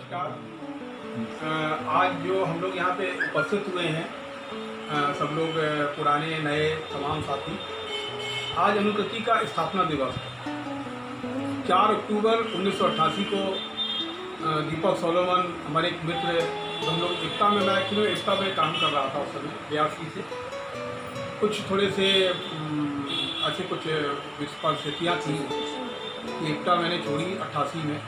नमस्कार। आज जो हम लोग यहाँ पे उपस्थित हुए हैं, सब लोग पुराने नए तमाम साथी, आज अनुकृति का स्थापना दिवस है। 4 अक्टूबर 1988 को दीपक सोलोमन हमारे एक मित्र, हम लोग एकता में, मैं एक्चुअली एकता में काम कर रहा था उस समय 82 से। कुछ थोड़े से ऐसे कुछ परिस्थितियाँ थी कि एकता मैंने छोड़ी 88 में,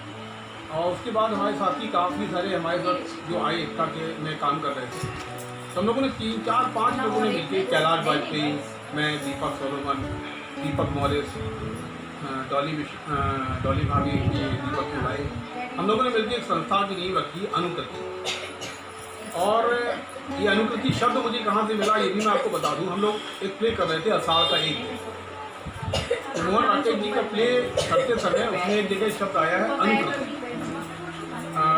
और उसके बाद हमारे साथी काफ़ी सारे हमारे साथ जो आए एकता के में काम कर रहे थे। तो हम लोगों ने 3, 4, 5 लोगों ने मिलकर, कैलाश वाजपेयी, मैं, दीपक सोलोमन, दीपक मॉरिस, डॉली भाभी, दीपक के भाई, हम लोगों ने मिलकर एक संस्था की नींव रखी, अनुकृति। और ये अनुकृति शब्द मुझे कहाँ से मिला ये भी मैं आपको बता दूँ। हम लोग एक प्ले कर रहे थे अषाढ़ का एक दिन, मोहन राकेश जी का प्ले करते समय उसमें एक जगह शब्द आया है अनुकृति।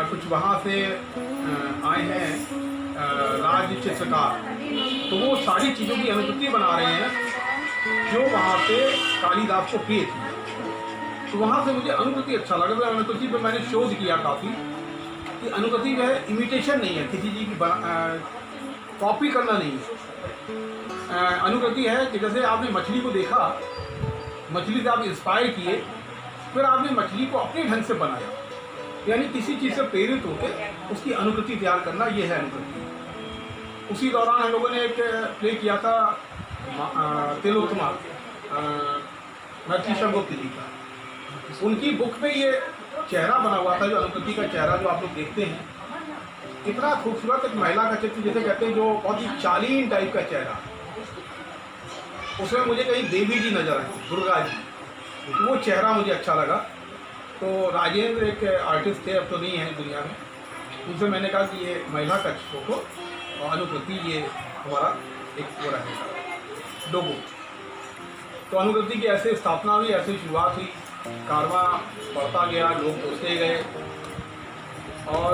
कुछ वहाँ से आए हैं राज्य चित्रकार, तो वो सारी चीज़ों की अनुकृति बना रहे हैं जो वहाँ पे कालिदास को प्रिय थी। तो वहाँ से मुझे अनुकृति अच्छा लगा। अनुकृति पर मैंने शोध किया काफ़ी कि अनुकृति वह इमिटेशन नहीं है, किसी चीज़ की कॉपी करना नहीं है। अनुकृति है कि जैसे आपने मछली को देखा, मछली से आप इंस्पायर किए, फिर आपने मछली को अपने ढंग से बनाया, यानी किसी चीज़ से प्रेरित होकर उसकी अनुकृति तैयार करना, ये है अनुकृति। उसी दौरान हम लोगों ने एक प्ले किया था तिलोत्तमा, महर्षि शंभुगुप्त जी का। उनकी बुक में ये चेहरा बना हुआ था, जो अनुकृति का चेहरा जो आप लोग देखते हैं, इतना खूबसूरत एक महिला का चित्र, जैसे कहते हैं, जो बहुत ही शालीन टाइप का चेहरा। उसमें मुझे कहीं देवी जी नजर आई, दुर्गा जी, वो चेहरा मुझे अच्छा लगा। तो राजेंद्र एक आर्टिस्ट थे, अब तो नहीं है दुनिया में, उनसे मैंने कहा कि ये महिला का फोटो और अनुकृति ये हमारा एक वो रहेगा लोगो। तो अनुकृति की ऐसे स्थापना हुई, ऐसे शुरुआत हुई, कारवां बढ़ता गया, लोग पहुँचते गए, और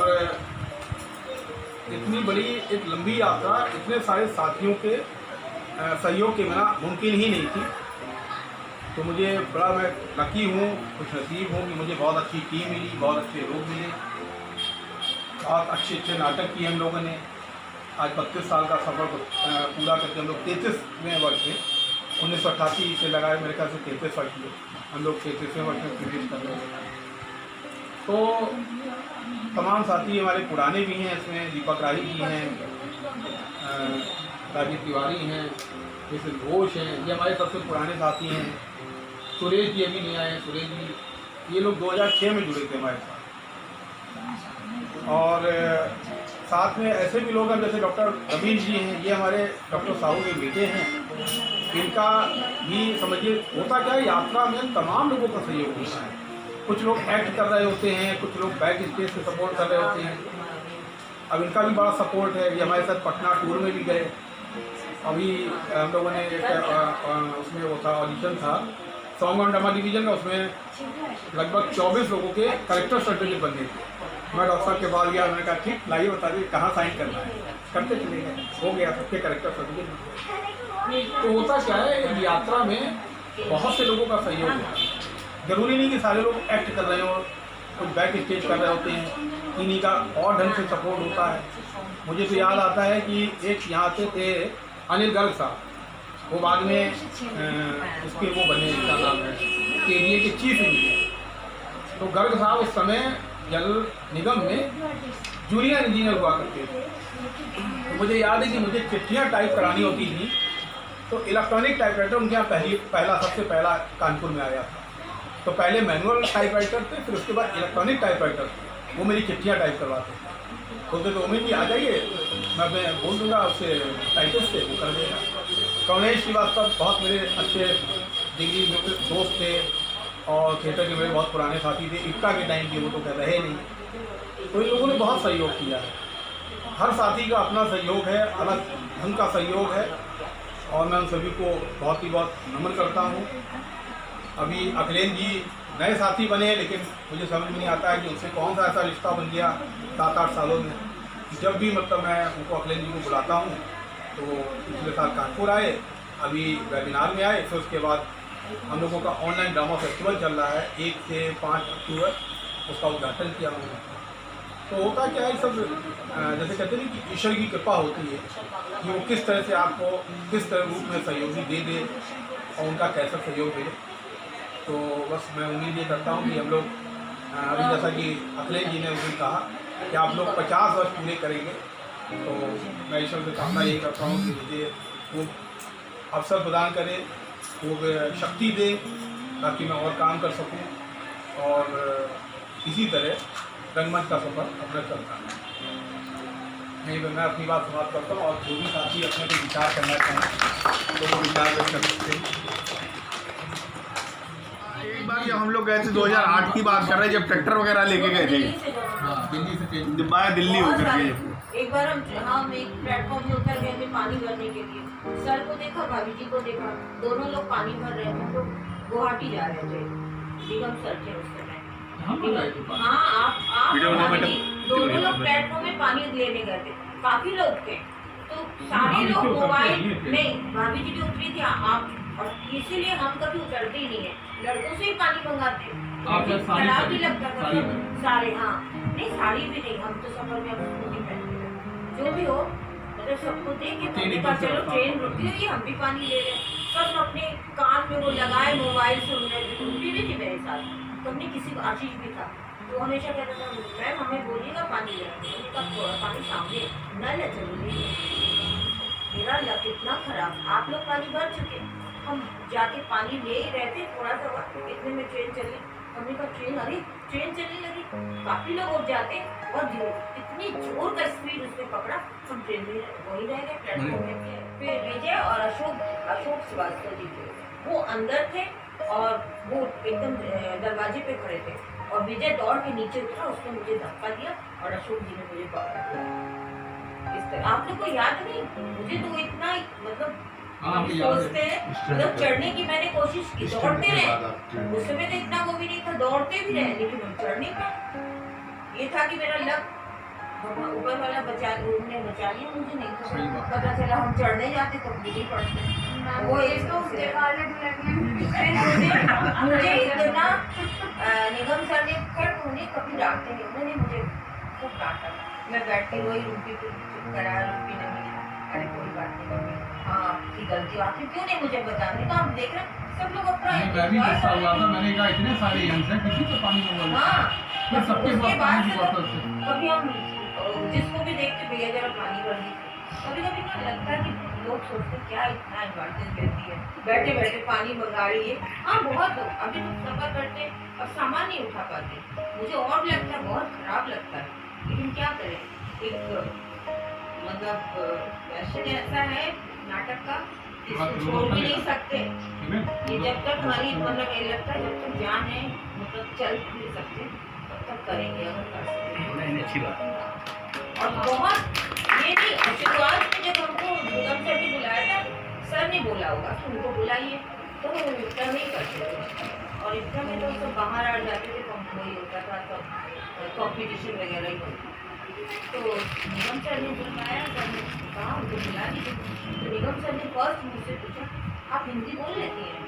इतनी बड़ी एक लंबी यात्रा इतने सारे साथियों के सहयोग के बिना मुमकिन ही नहीं थी। तो मुझे बड़ा, मैं लकी हूँ, कुछ नसीब हूँ कि मुझे बहुत अच्छी टीम मिली, बहुत अच्छे लोग मिले, बहुत अच्छे नाटक किए हम लोगों ने। आज 32 साल का सफ़र पूरा करके हम लोग 33वें वर्ष में, 1988 से लगाए मेरे ख्याल से 33 वर्ष में हम लोग 33वें वर्ष में प्रवेश कर रहे हैं। तो तमाम साथी हमारे पुराने भी हैं, इसमें दीपक राही जी हैं, राजीव तिवारी हैं, जैसे घोष हैं, ये हमारे सबसे पुराने साथी हैं। सुरेश जी अभी नहीं आए, सुरेश जी ये लोग 2006 में जुड़े थे हमारे साथ। और साथ में ऐसे भी लोग हैं जैसे डॉक्टर रवीश जी हैं, ये हमारे डॉक्टर साहू के बेटे हैं। इनका भी समझिए होता क्या है, यात्रा में तमाम लोगों का सहयोग होता है। कुछ लोग एक्ट कर रहे होते हैं, कुछ लोग बैक स्टेज से सपोर्ट कर रहे होते हैं। अब इनका भी बड़ा सपोर्ट है, ये हमारे साथ पटना टूर में भी गए। अभी हम लोगों ने उसमें वो था, ऑडिशन था सॉन्ग और ड्रामा डिवीज़न का, उसमें लगभग 24 लोगों के करेक्टर सर्टिफिकेट बने थे। मैं डॉक्टर साहब के पास गया, मैंने कहा ठीक लाइए बता दीजिए कहाँ साइन करना है, करते चले गए, हो गया, सबके करेक्टर सर्टिफिकेट। तो होता क्या है, यात्रा में बहुत से लोगों का सहयोग है। ज़रूरी नहीं कि सारे लोग एक्ट कर रहे हो, कुछ बैक स्टेज कर रहे होते हैं, इन्हीं का और ढंग से सपोर्ट होता है। मुझे तो याद आता है कि एक यहाँ से थे अनिल गर्ग साहब, वो बाद में उसके वो बने, क्या नाम है, एरिया के चीफ इंजीनियर। तो गर्ग साहब उस समय जल निगम में जूनियर इंजीनियर हुआ करते थे। तो मुझे याद है कि मुझे चिट्ठियाँ टाइप करानी होती थी, तो इलेक्ट्रॉनिक टाइपराइटर उनके यहाँ सबसे पहला कानपुर में आया था। तो पहले मैनुअल टाइपराइटर थे, फिर उसके बाद इलेक्ट्रॉनिक टाइपराइटर, वो मेरी चिट्ठियाँ टाइप करवाते थे। बोलते तो उम्मीद जी आ जाइए, मैं बोल दूँगा उससे टाइपिस्ट से, वो कर देगा। कौनेश श्रीवास्तव बहुत मेरे अच्छे डिग्री मित्र दोस्त थे, और थिएटर के मेरे बहुत पुराने साथी थे, इक्का के टाइम के, वो तो कह रहे नहीं। तो इन लोगों ने बहुत सहयोग किया है। हर साथी का अपना सहयोग है, अलग ढंग का सहयोग है, और मैं उन सभी को बहुत ही बहुत नमन करता हूँ। अभी अखिलेश जी नए साथी बने, लेकिन मुझे समझ में नहीं आता है कि उनसे कौन सा ऐसा रिश्ता बन गया 7-8 सालों में। जब भी मतलब मैं उनको, अखिलेश जी को बुलाता हूँ, तो पिछले साल कानपुर आए, अभी वेबिनार में आए, फिर उसके बाद हम लोगों का ऑनलाइन ड्रामा फेस्टिवल चल रहा है 1 से 5 अक्टूबर, उसका उद्घाटन किया उन्होंने। तो होता क्या है सब जैसे कहते हैं कि ईश्वर की कृपा होती है कि वो किस तरह से आपको किस तरह रूप में सहयोगी दे दे और उनका कैसा सहयोग दे। तो बस मैं उम्मीद ये करता हूँ कि हम लोग अभी जैसा कि अखिलेश जी ने उस दिन कहा कि आप लोग 50 वर्ष पूरे करेंगे, तो मैं ईश्वर से कामना यही करता हूँ कि मुझे वो अवसर प्रदान करे, वो शक्ति दे ताकि मैं और काम कर सकूँ और इसी तरह रंगमंच का सफर अपना चलता है। नहीं तो मैं अपनी बात समाप्त करता हूँ और जो भी साथी अपने को विचार करना चाहें तो वो विचार व्यक्त कर सकते हैं। एक बार जब हम लोग गए थे 2008 की बात कर रहे हैं, जब ट्रैक्टर वगैरह लेके गए थे दिल्ली होकर के। एक बार हम एक प्लेटफॉर्म में उतर गए थे पानी भरने के लिए। सर को देखा, भाभी जी को देखा, दोनों लोग पानी भर रहे थे। तो गुवाहाटी जा रहे थे, निगम सर थे उस समय। हाँ, आप दोनों लोग प्लेटफॉर्म में पानी लेने गए थे, काफी लोग थे। तो सारे लोग मोबाइल नहीं, भाभी जी भी उतरी थी, आप, और इसीलिए हम कभी उतरते ही नहीं है, लड़कों से ही पानी मंगाते। खराब भी लगता था सारे। हाँ नहीं, साड़ी भी नहीं, हम तो सफर में स्कूटी पहनते थे। जो भी हो, मतलब सबको देख के हमने कहा चलो ट्रेन रुकी हुई, हम भी पानी ले रहे। सब अपने कान में वो लगाए, मोबाइल सुन रहे थे। उनकी भी थी मेरे साथ, तो हमने किसी को, आशीष भी था, तो हमेशा कहता था मैम हमें बोलिएगा पानी लेना। पानी सामने नल है, जरूरी है। मेरा लक इतना खराब, आप लोग पानी भर चुके, हम जाके पानी ले ही रहे थे। थोड़ा सा वक्त, इतने में ट्रेन चली। हमने कहा ट्रेन, अरे ट्रेन चलने लगी, काफी लोग उठ जाते और इतनी जोर का स्पीड उसने पकड़ा, हम ट्रेन में वही रह गए प्लेटफॉर्म में। फिर विजय और अशोक श्रीवास्तव जी थे, वो अंदर थे और वो एकदम दरवाजे पे खड़े थे। और विजय दौड़ के नीचे उतरा, उसने मुझे धक्का दिया और अशोक जी ने मुझे पकड़ा। इस तरह आप लोग को याद नहीं, मुझे तो इतना मतलब सोचते हैं, मतलब चढ़ने की मैंने कोशिश की, दौड़ते रहे। उस समय तो इतना वो भी नहीं था, दौड़ते भी रहे, लेकिन हम चढ़ नहीं पाए। ये था कि मेरा लक ऊपर वाला बचा लिया, मुझे नहीं पता चला। हम चढ़ने जाते तो गिर पड़ते। वो एक तो मुझे इतना निगम सर ने उन्हें कभी डांटते नहीं, उन्होंने मुझे खूब डांटा। मैं बैठ के वही रुकी कराया, रुकी नहीं, अरे कोई बात नहीं, हाँ आपकी गलती, आपने क्यों नहीं मुझे बताने का। हम देख रहे सब लोग अपना, मैंने कहा इतने सारे यंत्र हैं, किसी को पानी मंगवा। हाँ, सबके बाद कभी हम जिसको भी देखते भैया जरा पानी भर दी। कभी कभी ना लगता है कि लोग सोचते क्या इतना एडवांटेज देती है, बैठे बैठे पानी मंगा रही है। हाँ बहुत लोग अभी तो सफर करते और सामान नहीं उठा पाते। मुझे और लगता है, बहुत खराब लगता है, लेकिन क्या करें, एक मतलब पैशन ऐसा है नाटक का, इसको छोड़ भी नहीं सकते। ये जब तक हमारी मतलब ये लगता है जब तक जान है, मतलब चल नहीं सकते, तब तक करेंगे अगर कर सकते। अच्छी बात। और बहुत ये नहीं, शुरुआत में जब हमको निगम सर ने बुलाया था, सर ने बोला होगा कि उनको बुलाइए, तो वो इतना नहीं करते थे। और इतना में तो सब बाहर आ जाते थे, तो वही होता था, सब कॉम्पिटिशन वगैरह ही होता। तो निगम सर ने बुलाया, सर ने कहा उनको बुला दीजिए। तो निगम सर ने फर्स्ट मुझसे पूछा आप हिंदी बोल लेती हैं?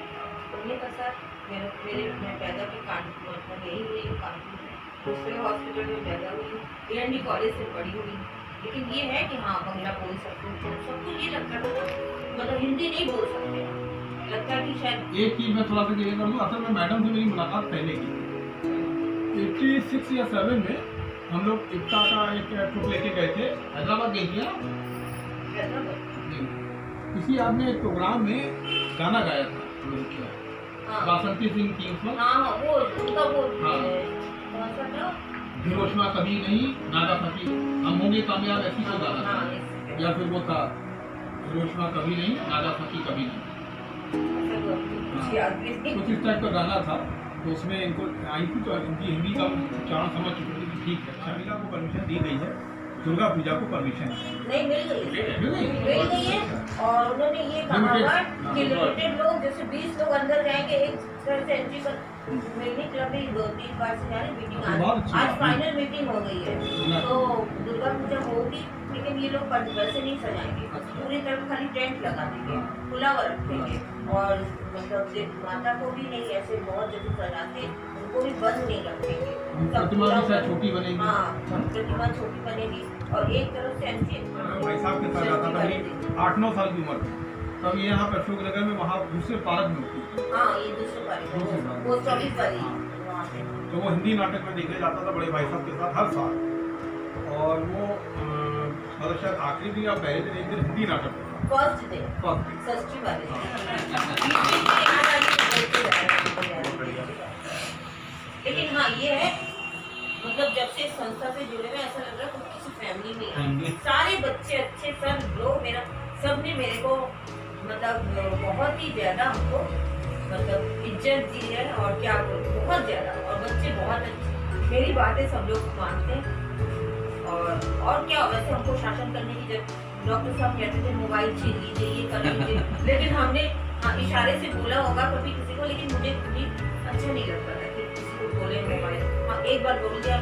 तो ये था सर मैं पैदा की कानपुर, मतलब यही हुई कानपुर में, दूसरे हॉस्पिटल में पैदा हुई, AND कॉलेज से पढ़ी हुई, लेकिन ये है कि हाँ बंगला बोल सकते हो। सबको ये लगता था मतलब हिंदी नहीं बोल सकते, लगता है कि शायद। एक चीज़ मैं थोड़ा सा क्लियर कर दूँ, असल में मैडम से मेरी मुलाकात पहले की 86 या 7 में हम लोग इफ्ता का एक ट्रिप लेके गए थे, हैदराबाद गए थे ना, किसी आपने एक प्रोग्राम में गाना गाया था, बासंती सिंह की उसमें। हाँ वो उनका वो हिरोशिमा कभी नहीं नागा साकी हम होंगे कामयाब, ऐसी कोई गाना था, या फिर वो था हिरोशिमा कभी नहीं नागा साकी कभी नहीं, कुछ इस टाइप का गाना था। तो उसमें इनको आई थी, तो इनकी हिंदी का उच्चारण समझ चुके थे कि ठीक है, शर्मिला को परमिशन दी गई है, दुर्गा पूजा को परमिशन नहीं मिल गई है। और उन्होंने ये कहा हुआ कि लिमिटेड लोग, जैसे 20 लोग अंदर जाएंगे, एक तरह से एंट्री कर, मिलनी क्लब में 2-3 बार से जा रहे मीटिंग बहुत अच्छी आज बात है। फाइनल मीटिंग हो गई है। ना। तो दुर्गा पूजा होगी लेकिन ये लोग वैसे नहीं सजाएंगे, पूरी तरफ खाली टेंट लगा देंगे, खुला हुआ रखेंगे और मतलब माता को भी नहीं ऐसे बहुत जैसे सजाते उनको भी बंद नहीं रखेंगे। प्रतिमा भी शायद छोटी बनेगी। हाँ, प्रतिमा छोटी बनेगी और एक तरफ से ऐसे भाई साहब के साथ जाता था मेरी 8-9 साल की उम्र में, तब ये यहाँ पर अशोक नगर में वहाँ दूसरे पार्क में होती थी। हाँ, ये दूसरे पारी वो 24 वाली वहाँ पे। तो वो हिंदी नाटक में देखने जाता था बड़े भाई साहब के साथ हर साल, और वो मतलब शायद आखिरी दिन या पहले दिन एक दिन हिंदी नाटक होता फर्स्ट डे था। षष्ठी वाले लेकिन हाँ ये है मतलब जब से इस संस्था से जुड़े हुए ऐसा लग रहा है कि किसी फैमिली में है। सारे बच्चे अच्छे सब लोग मेरा सबने मेरे को मतलब बहुत ही ज्यादा हमको मतलब इज्जत दी है और क्या बोलूं बहुत ज्यादा, और बच्चे बहुत अच्छे मेरी बातें सब लोग मानते हैं। और क्या वैसे हमको शासन करने की जब डॉक्टर साहब कहते थे मोबाइल छीन लीजिए ये कर लीजिए लेकिन हमने इशारे से बोला होगा कभी किसी को, लेकिन मुझे कभी अच्छा नहीं लगता था कि किसी को बोले मोबाइल। हाँ एक बार बोल दिया,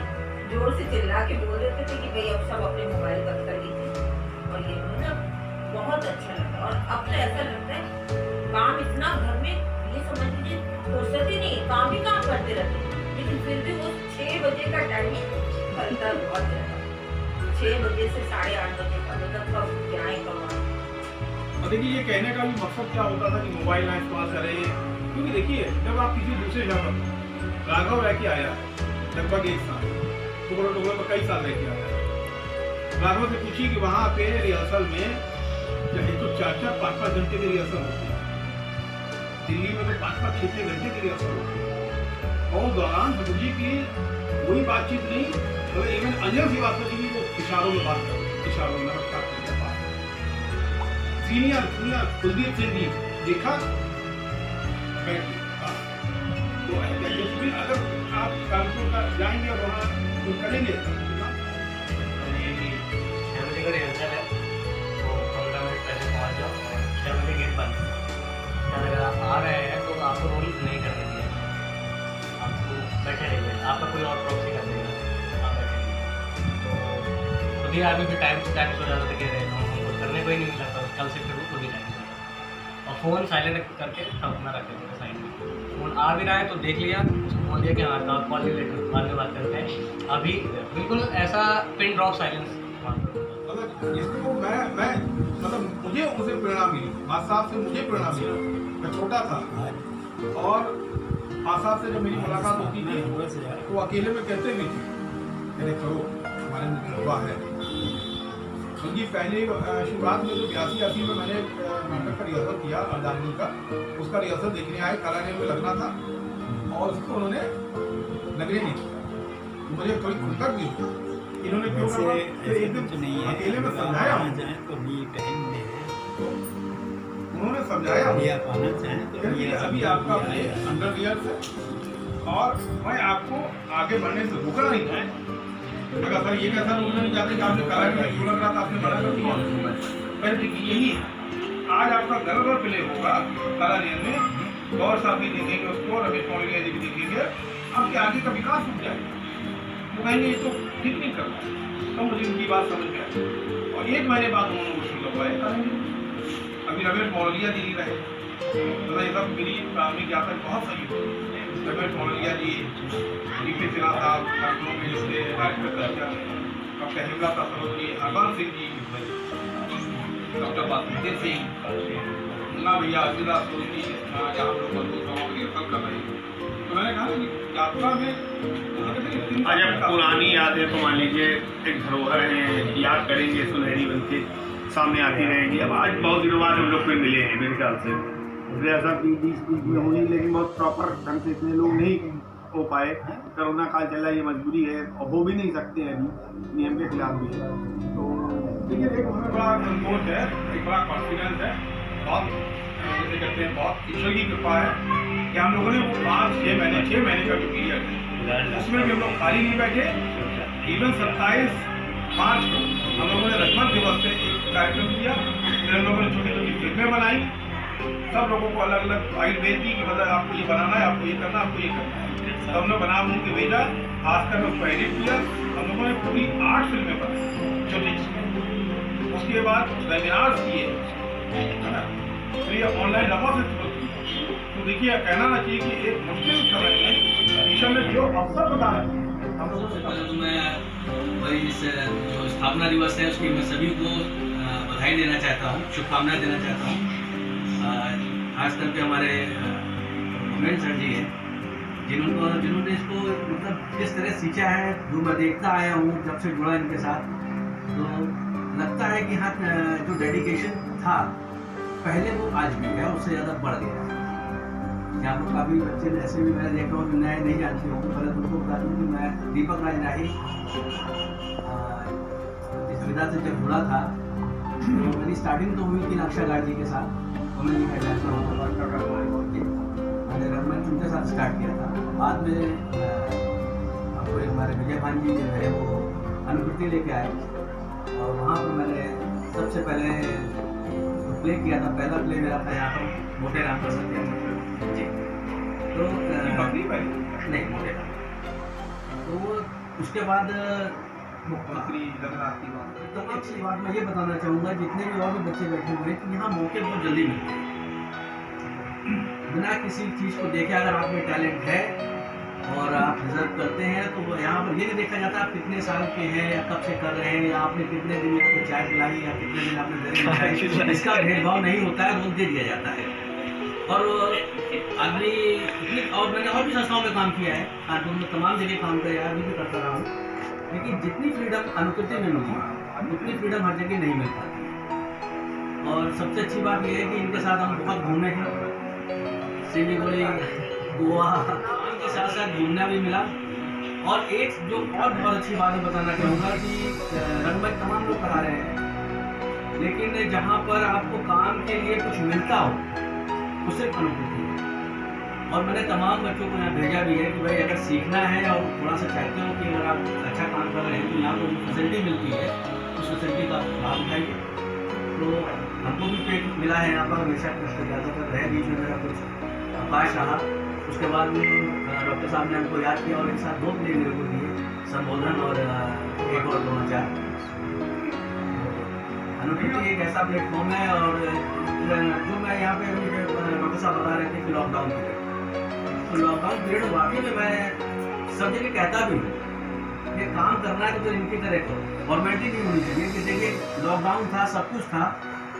जोर से चिल्ला के बोल देते थे कि भाई अब सब अपने मोबाइल बंद कर लीजिए, और ये मतलब बहुत अच्छा लगता है। और अब तो ऐसा लगता है काम इतना घर में ये समझ लीजिए फुर्सत ही नहीं, काम ही काम करते रहते हैं, लेकिन फिर भी वो 6 बजे का टाइमिंग करता बहुत ज्यादा, 6 बजे से 8:30 बजे का मतलब कब क्या है कमाल। और देखिए ये कहने का भी मकसद क्या होता था कि मोबाइल ना इस्तेमाल करें, क्योंकि देखिए जब आप किसी दूसरे जगह पर राघव रह के आया लगभग 1 साल, टुकड़ों टुकड़ों में कई साल रह के आया, राघव से पूछिए कि वहाँ पे रिहर्सल में तो 4-5 घंटे की रिहर्सल होती है, दिल्ली में तो 5-6 घंटे की रिहर्सल होती है, और उस दौरान समझिए कि कोई बातचीत नहीं, तो इवन अंजल श्रीवास्तव जी भी वो इशारों में बात करो, इशारों में नमस्कार करके बात। सीनियर कुलदीप सिंह जी देखा तो अगर आप कानपुर का जाएंगे और वहाँ तो करेंगे अगर आप आ रहे हैं तो आपको रोल नहीं करने दिया, आपको बैठे रहिए, आपका कोई और प्रॉक्सी कर देगा, आप बैठे रहिए। तो खुद ही आदमी फिर टाइम टू टाइम सो जाता था कि हमको करने को ही नहीं मिला था, कल से फिर वो खुद ही टाइम से, और फ़ोन साइलेंट करके तब अपना रख देते थे साइड में। फ़ोन आ भी रहा है तो देख लिया, उसको बोल दिया कि हाँ कॉल लेटर बाद में बात करते हैं, अभी बिल्कुल ऐसा पिन ड्रॉप साइलेंस। मतलब इसको मैं मतलब मुझे उनसे प्रेरणा मिली, माँ साहब से मुझे प्रेरणा मिली। मैं छोटा था और माँ साहब से जब मेरी मुलाकात होती थी तो अकेले में कहते भी थे मेरे करो हमारे में हुआ है, क्योंकि पहले शुरुआत में जो 82-80 में मैंने नाटक का रिहर्सल किया अर्धांगिनी का, उसका रिहर्सल देखने आए, कराने में लगना था और उसको उन्होंने नगरी नहीं किया, मुझे थोड़ी खुलकर भी हुई। इन्होंने क्यों कहा एकदम अकेले में समझाया, उन्होंने समझाया अभी आपका अंडर रिहर्स है और मैं आपको आगे बढ़ने से रोकना नहीं था। अगर सर ये कैसा बोलना नहीं चाहते कि आपने करा कि क्यों लग रहा था, आपने मना कर दिया। पर देखिए यही है आज आपका गर्व प्ले होगा कलानियन में, गौर साहब भी देखेंगे उसको, रमेश मौलिया जी भी देखेंगे, आपके आगे का विकास हो जाएगा। वो कहेंगे ये तो ठीक नहीं कर रहा, तो मुझे उनकी बात समझ में आई और 1 महीने बाद उन्होंने वो शुरू करवाया करेंगे। अभी रमेश मौलिया जी रहे, मतलब ये सब मेरी प्राथमिक यात्रा बहुत सही हुई। रमेश मौलिया जी, डी.पी. सिन्हा साहब, लखनऊ में जिसके director doctor Hemlata Saroj ji, Harbans Singh ji, doctor Basudev Singh, Munna भैया, अजिला सोनी, जहाँ हम लोग बंधु सभाओं में रिहर्सल कर रहे हैं। तो मैंने कहा कि यात्रा में जब पुरानी यादें तो मान लीजिए एक धरोहर है, याद करेंगे सुनहरी बन के सामने आती रहेंगी। अब आज बहुत दिनों बाद हम लोग फिर मिले हैं मेरे ख्याल से, इसलिए ऐसा 20 में होनी, लेकिन बहुत प्रॉपर ढंग से इतने लोग नहीं हो पाए, कोरोना काल चला, ये मजबूरी है और हो भी नहीं सकते हैं, अभी नियम के खिलाफ भी है। तो देखिए एक हमें बड़ा संतोष है, एक बड़ा कॉन्फिडेंस है, बहुत जैसे कहते हैं बहुत ईश्वर की कृपा है कि हम लोगों ने वो 6 महीने का जो पीरियड है उसमें भी हम लोग खाली नहीं बैठे। इवन 27 मार्च को हम लोगों ने रजमत दिवस पे एक कार्यक्रम किया, फिर हम लोगों ने छोटी छोटी फिल्में बनाई सब लोगों को अलग अलग फाइल भेज दी कि मतलब आपको ये बनाना है, आपको ये करना है, आपको ये करना है। तो हमने बना बून के भेजा, खासकर उसको एडिट किया। हम लोगों ने पूरी 8 फिल्में बनाई छोटी सी। उसके बाद वेबिनार्स किए, है ना, तो ये ऑनलाइन रफा से शुरू की। तो देखिए कहना ना चाहिए कि एक मुश्किल समय में ईश्वर ने जो अवसर बताया हम लोगों से तो मैं वही इस जो स्थापना दिवस है उसकी मैं सभी को बधाई देना चाहता हूँ, शुभकामनाएं देना चाहता हूँ। खास करके हमारे उमेश सर जी हैं जिन्होंने इसको मतलब किस तरह सींचा है, जो मैं देखता आया हूँ जब से जुड़ा इनके साथ, तो लगता है कि हाँ जो डेडिकेशन था पहले वो आज भी है, उससे ज़्यादा बढ़ गया है। यहाँ पर काफ़ी बच्चे ऐसे भी मैंने देखा हूँ जो नए नहीं जानते होंगे, पहले तुमको बता दूँ कि मैं दीपक राज राही इस विधा से जब जुड़ा था तो मेरी स्टार्टिंग तो हुई थी नक्शा गार्ड जी के साथ, उन्होंने लिखा जानता हूँ मैंने रघुमंच उनके साथ स्टार्ट किया था। बाद में आपको हमारे विजय भान जी जो है वो अनुकृति लेके आए और वहाँ पर मैंने सबसे पहले प्ले किया था। पहला प्ले मेरा था यहाँ पर मोटे राम का सत्या जी, तो नहीं मोटे राम। तो उसके बाद मुख्यमंत्री जगन्नाथ की बात तो अच्छी बात मैं ये बताना चाहूँगा, जितने भी और भी बच्चे बैठे हुए हैं कि यहाँ मौके बहुत जल्दी मिलते हैं, बिना किसी चीज़ को देखे। अगर आप में टैलेंट है और आप डिजर्व करते हैं तो यहाँ पर ये नहीं देखा जाता आप कितने साल के हैं या कब से कर रहे हैं या आपने कितने दिन आपको चाय पिलाई या कितने दिन आपने दही मिलाई, इसका भेदभाव नहीं होता है, रोज दे दिया जाता है। और आदमी और मैंने और भी संस्थाओं में काम किया है, कानपुर में तमाम जगह काम किया, अभी भी करता रहा हूँ, लेकिन जितनी फ्रीडम अनुकृति में मिली उतनी फ्रीडम हर जगह नहीं मिल पाती। और सबसे अच्छी बात यह है कि इनके साथ हम बहुत घूमने हैं, सिलीगुड़ी, गोवा के साथ साथ घूमना भी मिला। और एक जो और बहुत अच्छी बात मैं बताना चाहूँगा कि रंगमंच तमाम लोग करा रहे हैं, लेकिन जहाँ पर आपको काम के लिए कुछ मिलता हो उसे अनुकृति है। और मैंने तमाम बच्चों को यहाँ भेजा भी है कि भाई अगर सीखना है और थोड़ा सा चाहते हो कि अगर आप अच्छा काम कर रहे हैं तो यहाँ पर जो फैसिलिटी मिलती है उस फैसिलिटी का लाभ उठाइए। तो हमको भी पेट मिला है यहाँ पर, हमेशा ज़्यादातर रहे, बीच में मेरा कुछ अवकाश रहा। उसके बाद डॉक्टर साहब ने हमको याद किया और एक साथ 2 प्ले मेरे को दिए, संबोधन और एक और 2004। अनुकृति एक ऐसा प्लेटफॉर्म है। और जो मैं यहाँ पे डॉक्टर साहब बता रहे थे कि लॉकडाउन पीरियड, तो लॉकडाउन पीरियड वाकई में मैं सब जगह कहता भी हूँ ये काम करना है तो इनकी तरह करो, फॉर्मेलिटी नहीं होनी चाहिए कि देखिए लॉकडाउन था, सब कुछ था,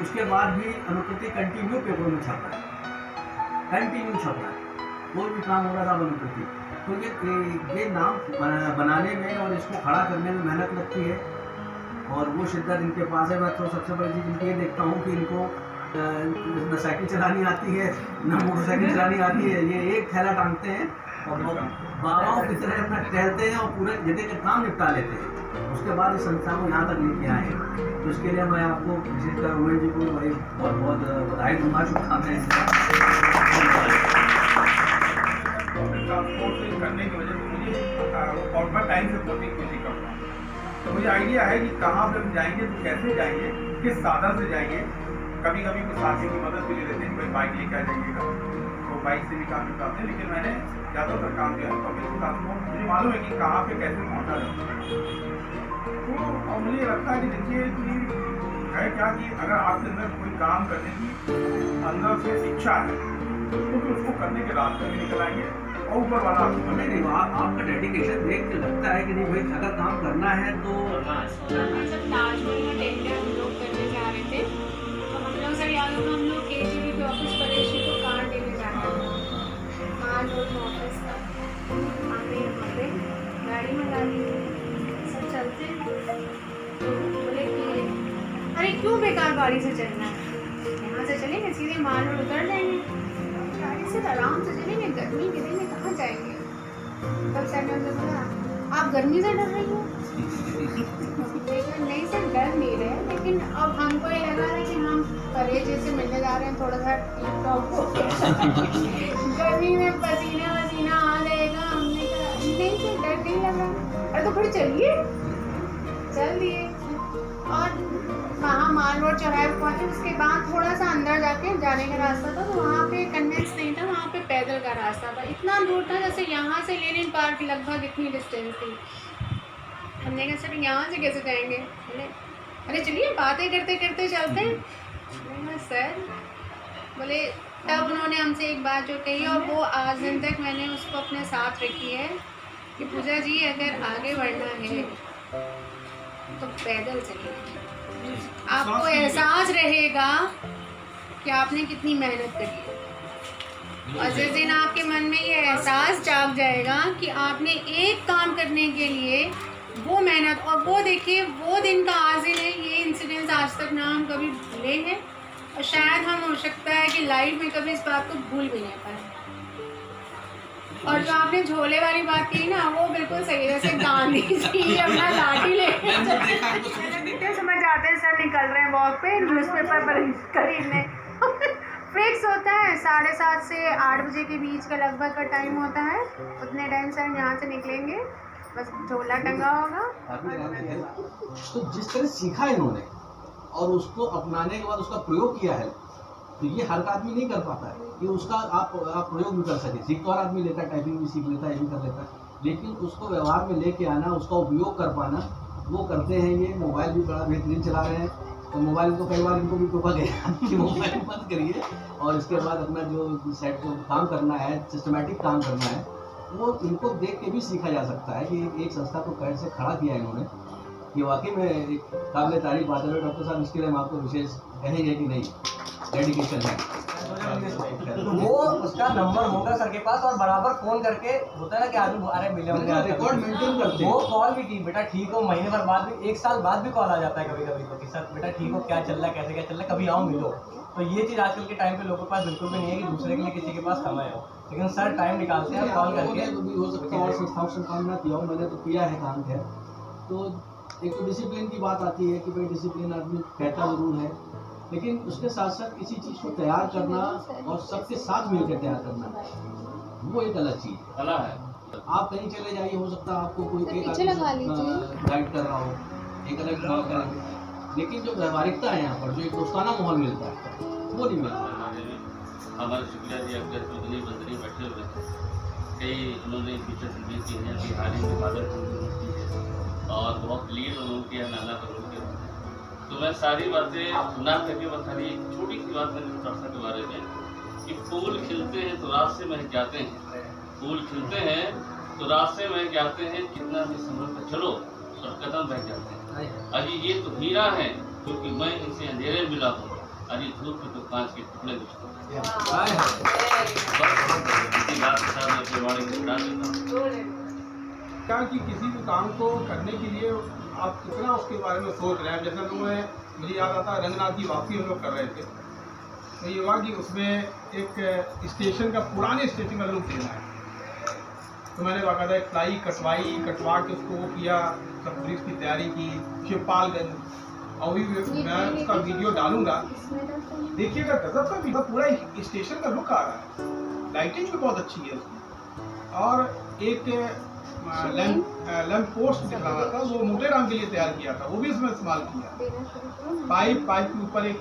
उसके बाद भी अनुकृति कंटिन्यू पेपरों में छापा है, कंटिन्यू छापा है, कोई भी काम हो रहा था अनुकृति। तो ये नाम बनाने में और इसको खड़ा करने में मेहनत लगती है और वो शिद्दत इनके पास है। मैं तो सबसे बड़ी चीज़ इनकी ये देखता हूँ कि इनको न साइकिल चलानी आती है न मोटरसाइकिल चलानी आती है, ये एक थैला टांगते हैं और बाबाओं की तरह अपना टहलते हैं और पूरे जगह के काम निपटा लेते हैं। उसके बाद इस संस्था को यहाँ तक लेके आए हैं। तो इसके लिए मैं आपको विशेषकर उमेश जी को भाई बहुत बहुत बधाई दूंगा, शुभकामनाएं। करने की वजह से मुझे और मैं टाइम से बोलने की कोशिश करता हूँ, तो मुझे आइडिया है कि कहाँ पे हम जाएंगे, तो कैसे जाएंगे, किस साधन से जाएंगे। कभी कभी कुछ साथी की मदद भी ले लेते हैं, कोई बाइक लेके आ जाइएगा, तो बाइक से भी काम निपटाते हैं। लेकिन मैंने ज़्यादातर काम किया है पब्लिक ट्रांसपोर्ट, मुझे मालूम है कि कहाँ पे कैसे पहुँचा जाता है। तो और मुझे लगता है कि देखिए कि है क्या कि अगर आपके अंदर कोई काम करने की अंदर से इच्छा है तो फिर उसको करने के रास्ते भी निकल आएंगे और ऊपर वाला आपको नहीं आपका डेडिकेशन देख के लगता है कि नहीं भाई अगर काम करना है तो ताजमहल में टेंडर हम लोग करने जा रहे थे, तो हम लोग सर याद होगा हम लोग KGB के ऑफिस पर ऐसे को कार देने जा रहे थे, कार रोड में ऑफिस का आते वहाँ पे गाड़ी मंगा ली, सब चलते तो बोले कि अरे क्यों बेकार गाड़ी से चलना है, यहाँ से चलेंगे सीधे माल रोड उतर जाएंगे, गाड़ी से आराम से चलेंगे, गर्मी के दिन में कहाँ जाएंगे। तब सर ने उनसे बोला आप गर्मी से डर रही हो? नहीं सर डर नहीं रहे, लेकिन अब हमको ये लगा रहा है कि हम परे जैसे मिलने जा रहे हैं, थोड़ा सा टिप टॉप हो गर्मी में पसीना वसीना आ जाएगा। हमने कहा नहीं सर डर नहीं लग रहा। अरे तो फिर चलिए, चल दिए। और वहाँ माल रोड चौराहे पर पहुँचे। उसके बाद थोड़ा सा अंदर जाने का रास्ता था, तो वहाँ पे कन्वेंस नहीं था, वहाँ पे पैदल का रास्ता था। इतना दूर था जैसे यहाँ से लेनिन पार्क लगभग इतनी डिस्टेंस थी। हमने कहा सर यहाँ से कैसे जाएंगे? बोले अरे चलिए बातें करते करते चलते हैं। मैंने कहा सर, बोले तब उन्होंने हमसे एक बात जो कही और वो आज दिन तक मैंने उसको अपने साथ रखी है कि पूजा जी अगर आगे बढ़ना है तो पैदल चलिए। आपको एहसास रहेगा कि आपने कितनी मेहनत करी है, और जिस दिन आपके मन में ये एहसास जाग जाएगा कि आपने एक काम करने के लिए वो मेहनत, और वो देखिए वो दिन का आज दिन है। ये इंसिडेंट्स आज तक ना हम कभी भूले हैं, और शायद हम हो सकता है कि लाइफ में कभी इस बात को भूल भी नहीं पाए। और जो आपने झोले वाली बात की ना, वो बिल्कुल सही है। जैसे गांधी जी अपना लाठी लेके कितने समय जाते हैं, सर निकल रहे हैं वॉक पे न्यूज़पेपर खरीदने। फिक्स होता है 7:30 से 8 बजे के बीच का लगभग का टाइम होता है। उतने टाइम सर यहाँ से निकलेंगे, बस झोला टंगा होगा। तो जिस तरह सीखा इन्होंने और उसको अपनाने के बाद उसका प्रयोग किया है, तो ये हर आदमी नहीं कर पाता है। ये उसका आप प्रयोग भी कर सके। सीख तो हर आदमी लेता है, टाइपिंग भी सीख लेता है, ये भी कर लेता है, लेकिन उसको व्यवहार में लेके आना, उसका उपयोग कर पाना, वो करते हैं। ये मोबाइल भी बड़ा बेहतरीन चला रहे हैं, तो मोबाइल को कई बार इनको भी टोका गया कि मोबाइल बंद करिए और इसके बाद अपना जो सेट जो काम करना है, सिस्टमेटिक काम करना है, वो इनको देख के भी सीखा जा सकता है कि एक संस्था को कैसे खड़ा किया इन्होंने। ये वाकई में एक काबिल तारीफ बात है। डॉक्टर साहब, इसके लिए हम आपको विशेष कहेंगे कि नहीं, डेडिकेशन है। वो उसका नंबर होगा सर के पास, और बराबर फोन करके होता है ना कि आदमी अरे मिले होंगे, रिकॉर्ड मेंटेन करते हैं। वो कॉल भी की, बेटा ठीक हो, महीने भर बाद भी, 1 साल बाद भी कॉल आ जाता है कभी कभी तो कि सर बेटा ठीक हो, क्या चल रहा है, कैसे क्या चल रहा है, कभी आओ मिलो। तो ये चीज़ आजकल के टाइम पे लोगों के पास बिल्कुल भी नहीं है कि दूसरे के लिए किसी के पास समय हो, लेकिन सर टाइम निकालते हैं कॉल करके। हो सकता है और संस्थाओं से काम ना किया हो, मैंने तो किया है काम है। तो एक तो डिसिप्लिन की बात आती है कि भाई डिसिप्लिन आदमी कहता जरूर है, लेकिन उसके साथ साथ किसी चीज़ को तैयार करना और सबके साथ मिलकर तैयार करना, वो एक अलग चीज़ कला है। आप कहीं चले जाइए, हो सकता है आपको कोई एक गाइड कर रहा हो, एक अलग लेकिन जो व्यवहारिकता है यहाँ पर, जो एक दोस्ताना माहौल मिलता है, वो नहीं मिलता। हमारे शुक्रिया जी, अगर चौधरी मंत्री बैठे हुए थे, कई उन्होंने फीचर संदेश किए हैं, बिहारी में बादल की है और बहुत लीड उन्होंने किया नाना करोड़ के। तो मैं सारी बातें ना करके बता रही, एक छोटी सी बात है संस्था के बारे में कि फूल खिलते हैं तो रात से महक जाते हैं, फूल खिलते हैं तो रात से महक जाते हैं, कितना भी संभल कर चलो और कदम बह जाते हैं। अजी ये तो हीरा है क्योंकि मैं इनसे अंधेरे में मिला हूँ, अजी धूप में तो कांच के टुकड़े क्या कि किसी भी काम को करने के लिए आप कितना उसके बारे में सोच रहे हैं। जैसे लोगों ने, मुझे याद आता है रंगनाथ की वापसी हम लोग कर रहे थे, तो ये हुआ कि उसमें एक स्टेशन का, पुराने स्टेशन का लुक देना है, तो मैंने बाकायदा एक प्लाई कटवा के उसको वो किया, सब पूरी उसकी तैयारी की, शिवपालगंज, और भी मैं उसका वीडियो डालूंगा, देखिएगा गजब का भी, पूरा स्टेशन का लुक आ रहा है, लाइटिंग भी बहुत अच्छी है उसकी। और एक लैंप पोस्ट दिख रहा था, वो मोटे राम के लिए तैयार किया था, वो भी इसमें इस्तेमाल किया। पाइप के ऊपर एक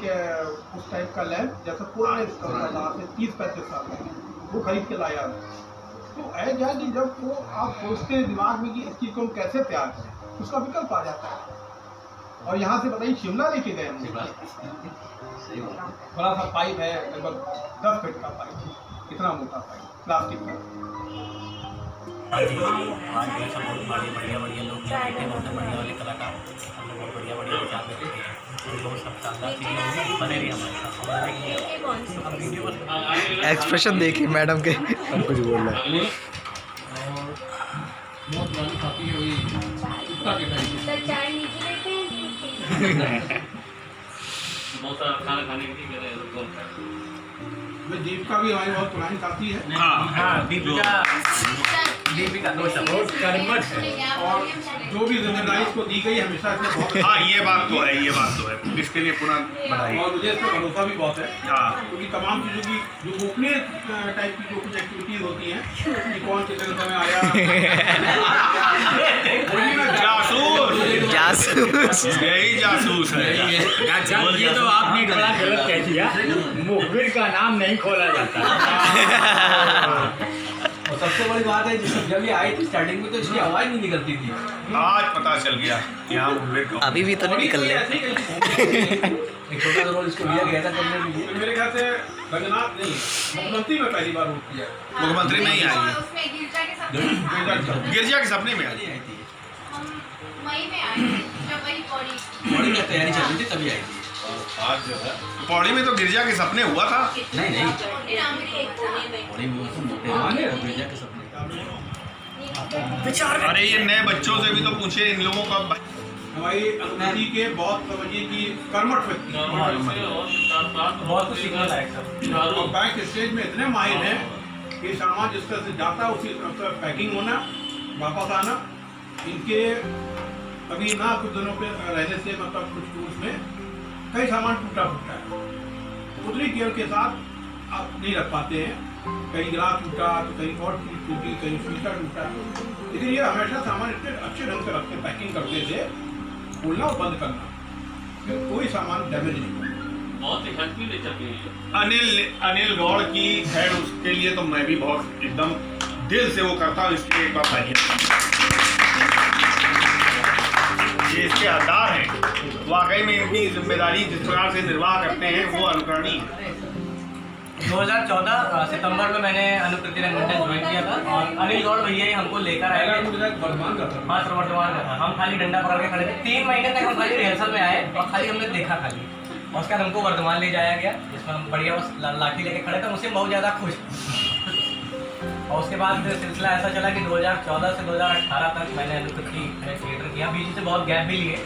उस टाइप का लैंप जैसा पुराने था, 30-35 साल पहले, वो खरीद के लाया। तो ऐसा कि जब वो आप सोचते हैं दिमाग में कि इस चीज़ को हम कैसे तैयार करें, उसका विकल्प आ जाता है। और यहाँ से बताइए शिमला लेके गए हम, बड़ा सा पाइप है, लगभग 10 फीट का पाइप, कितना मोटा पाइप, प्लास्टिक का। आज जो है सब बहुत बढ़िया लोग यहाँ बैठे, बहुत बढ़िया वाले कलाकार, हम लोग बहुत बढ़िया विचार देते हैं, बहुत सब शानदार चीज़ें बने रही हमारे साथ। एक्सप्रेशन देखिए मैडम के, हम कुछ बोल रहे हैं। और बहुत पुरानी काफ़ी है, वही उत्तर के टाइम चाय नीचे लेते हैं। बहुत सारा खाना खाने के लिए दीप का भी हमारी बहुत पुरानी काफ़ी है। हाँ, दीप का दीपिका नो सपोर्ट कर्मठ है। और जो भी जिम्मेदारी इसको दी गई हमेशा इसने बहुत अच्छा हाँ ये बात तो है, इसके लिए पुनः बधाई। और मुझे इस पर भरोसा भी बहुत है, हाँ क्योंकि तमाम चीज़ों की जो गोपनीय टाइप की जो कुछ एक्टिविटीज होती हैं कि कौन कितने समय आया, वही मैं जासूस जासूस यही जासूस है। ये तो आपने बड़ा गलत कह दिया, मुखबिर का नाम नहीं खोला जाता। और सबसे बड़ी बात है, जब ये आई थी स्टार्टिंग में तो इसकी आवाज़ नहीं निकलती थी। आज पता चल गया यहाँ मुखबिर को। अभी भी तो नहीं निकल रहे। एक छोटा सा रोल इसको दिया गया था करने के लिए। मेरे ख्याल से रंगनाथ नहीं, मुख्यमंत्री में पहली बार वोट किया। मुख्यमंत्री नहीं आई है, उसमें गिरजा के सपने गिरजा के सपने में आई। आई थी हम मई में आए थे, जब वही पौड़ी बॉडी की तैयारी चल रही थी तभी आई थी। आज जो है पौड़ी में तो गिरजा के सपने हुआ था। नहीं नहीं बॉडी में तो मोटे माने और भेजा के सपने। अरे ये नए बच्चों से भी तो पूछे इन लोगों का। हमारी अनुमति के बहुत समझिए कि कर्मठ व्यक्ति बहुत कुछ सीखना लायक सब। और बैंक स्टेज में इतने माहिर हैं कि सामान जिस तरह से जाता है उसी तरह से पैकिंग होना, वापस आना। इनके अभी ना कुछ दिनों पे रहने से मतलब कुछ टूर्स में कई सामान टूटा फूटा है, उतनी केयर के साथ आप नहीं रख पाते हैं। कहीं गिलास टूटा तो कहीं और चीज टूटी, कहीं शीशा टूटा, लेकिन ये हमेशा सामान इतने अच्छे ढंग से रख के पैकिंग करते थे, खोलना और बंद करना, फिर कोई सामान डैमेज नहीं हुआ। बहुत ही हेल्पफुल नेचर के हैं। अनिल गौड़ की खैर उसके लिए तो मैं भी बहुत एकदम दिल से वो करता हूँ। इसके एक बात ये इसके हकदार हैं, वाकई में इनकी जिम्मेदारी जिस प्रकार से निर्वाह करते हैं वो अनुकरणीय है। 2014 सितंबर में मैंने अनुकृति रंगमंडल ज्वाइन किया था और अनिल गौड़ भैया ही हमको लेकर आए थे। वर्धमान का था। हाँ सर, वर्धमान का था। हम खाली डंडा पकड़ के खड़े थे, 3 महीने तक हम खाली रिहर्सल में आए और खाली हमने देखा खाली। और उसके बाद हमको वर्धमान ले जाया गया, जिसमें हम बढ़िया उस लाठी लेके खड़े थे, मुझसे बहुत ज़्यादा खुश। और उसके बाद सिलसिला ऐसा चला कि 2014 से 2018 तक मैंने अनुकृति में थिएटर किया। बीच से बहुत गैप भी लिए,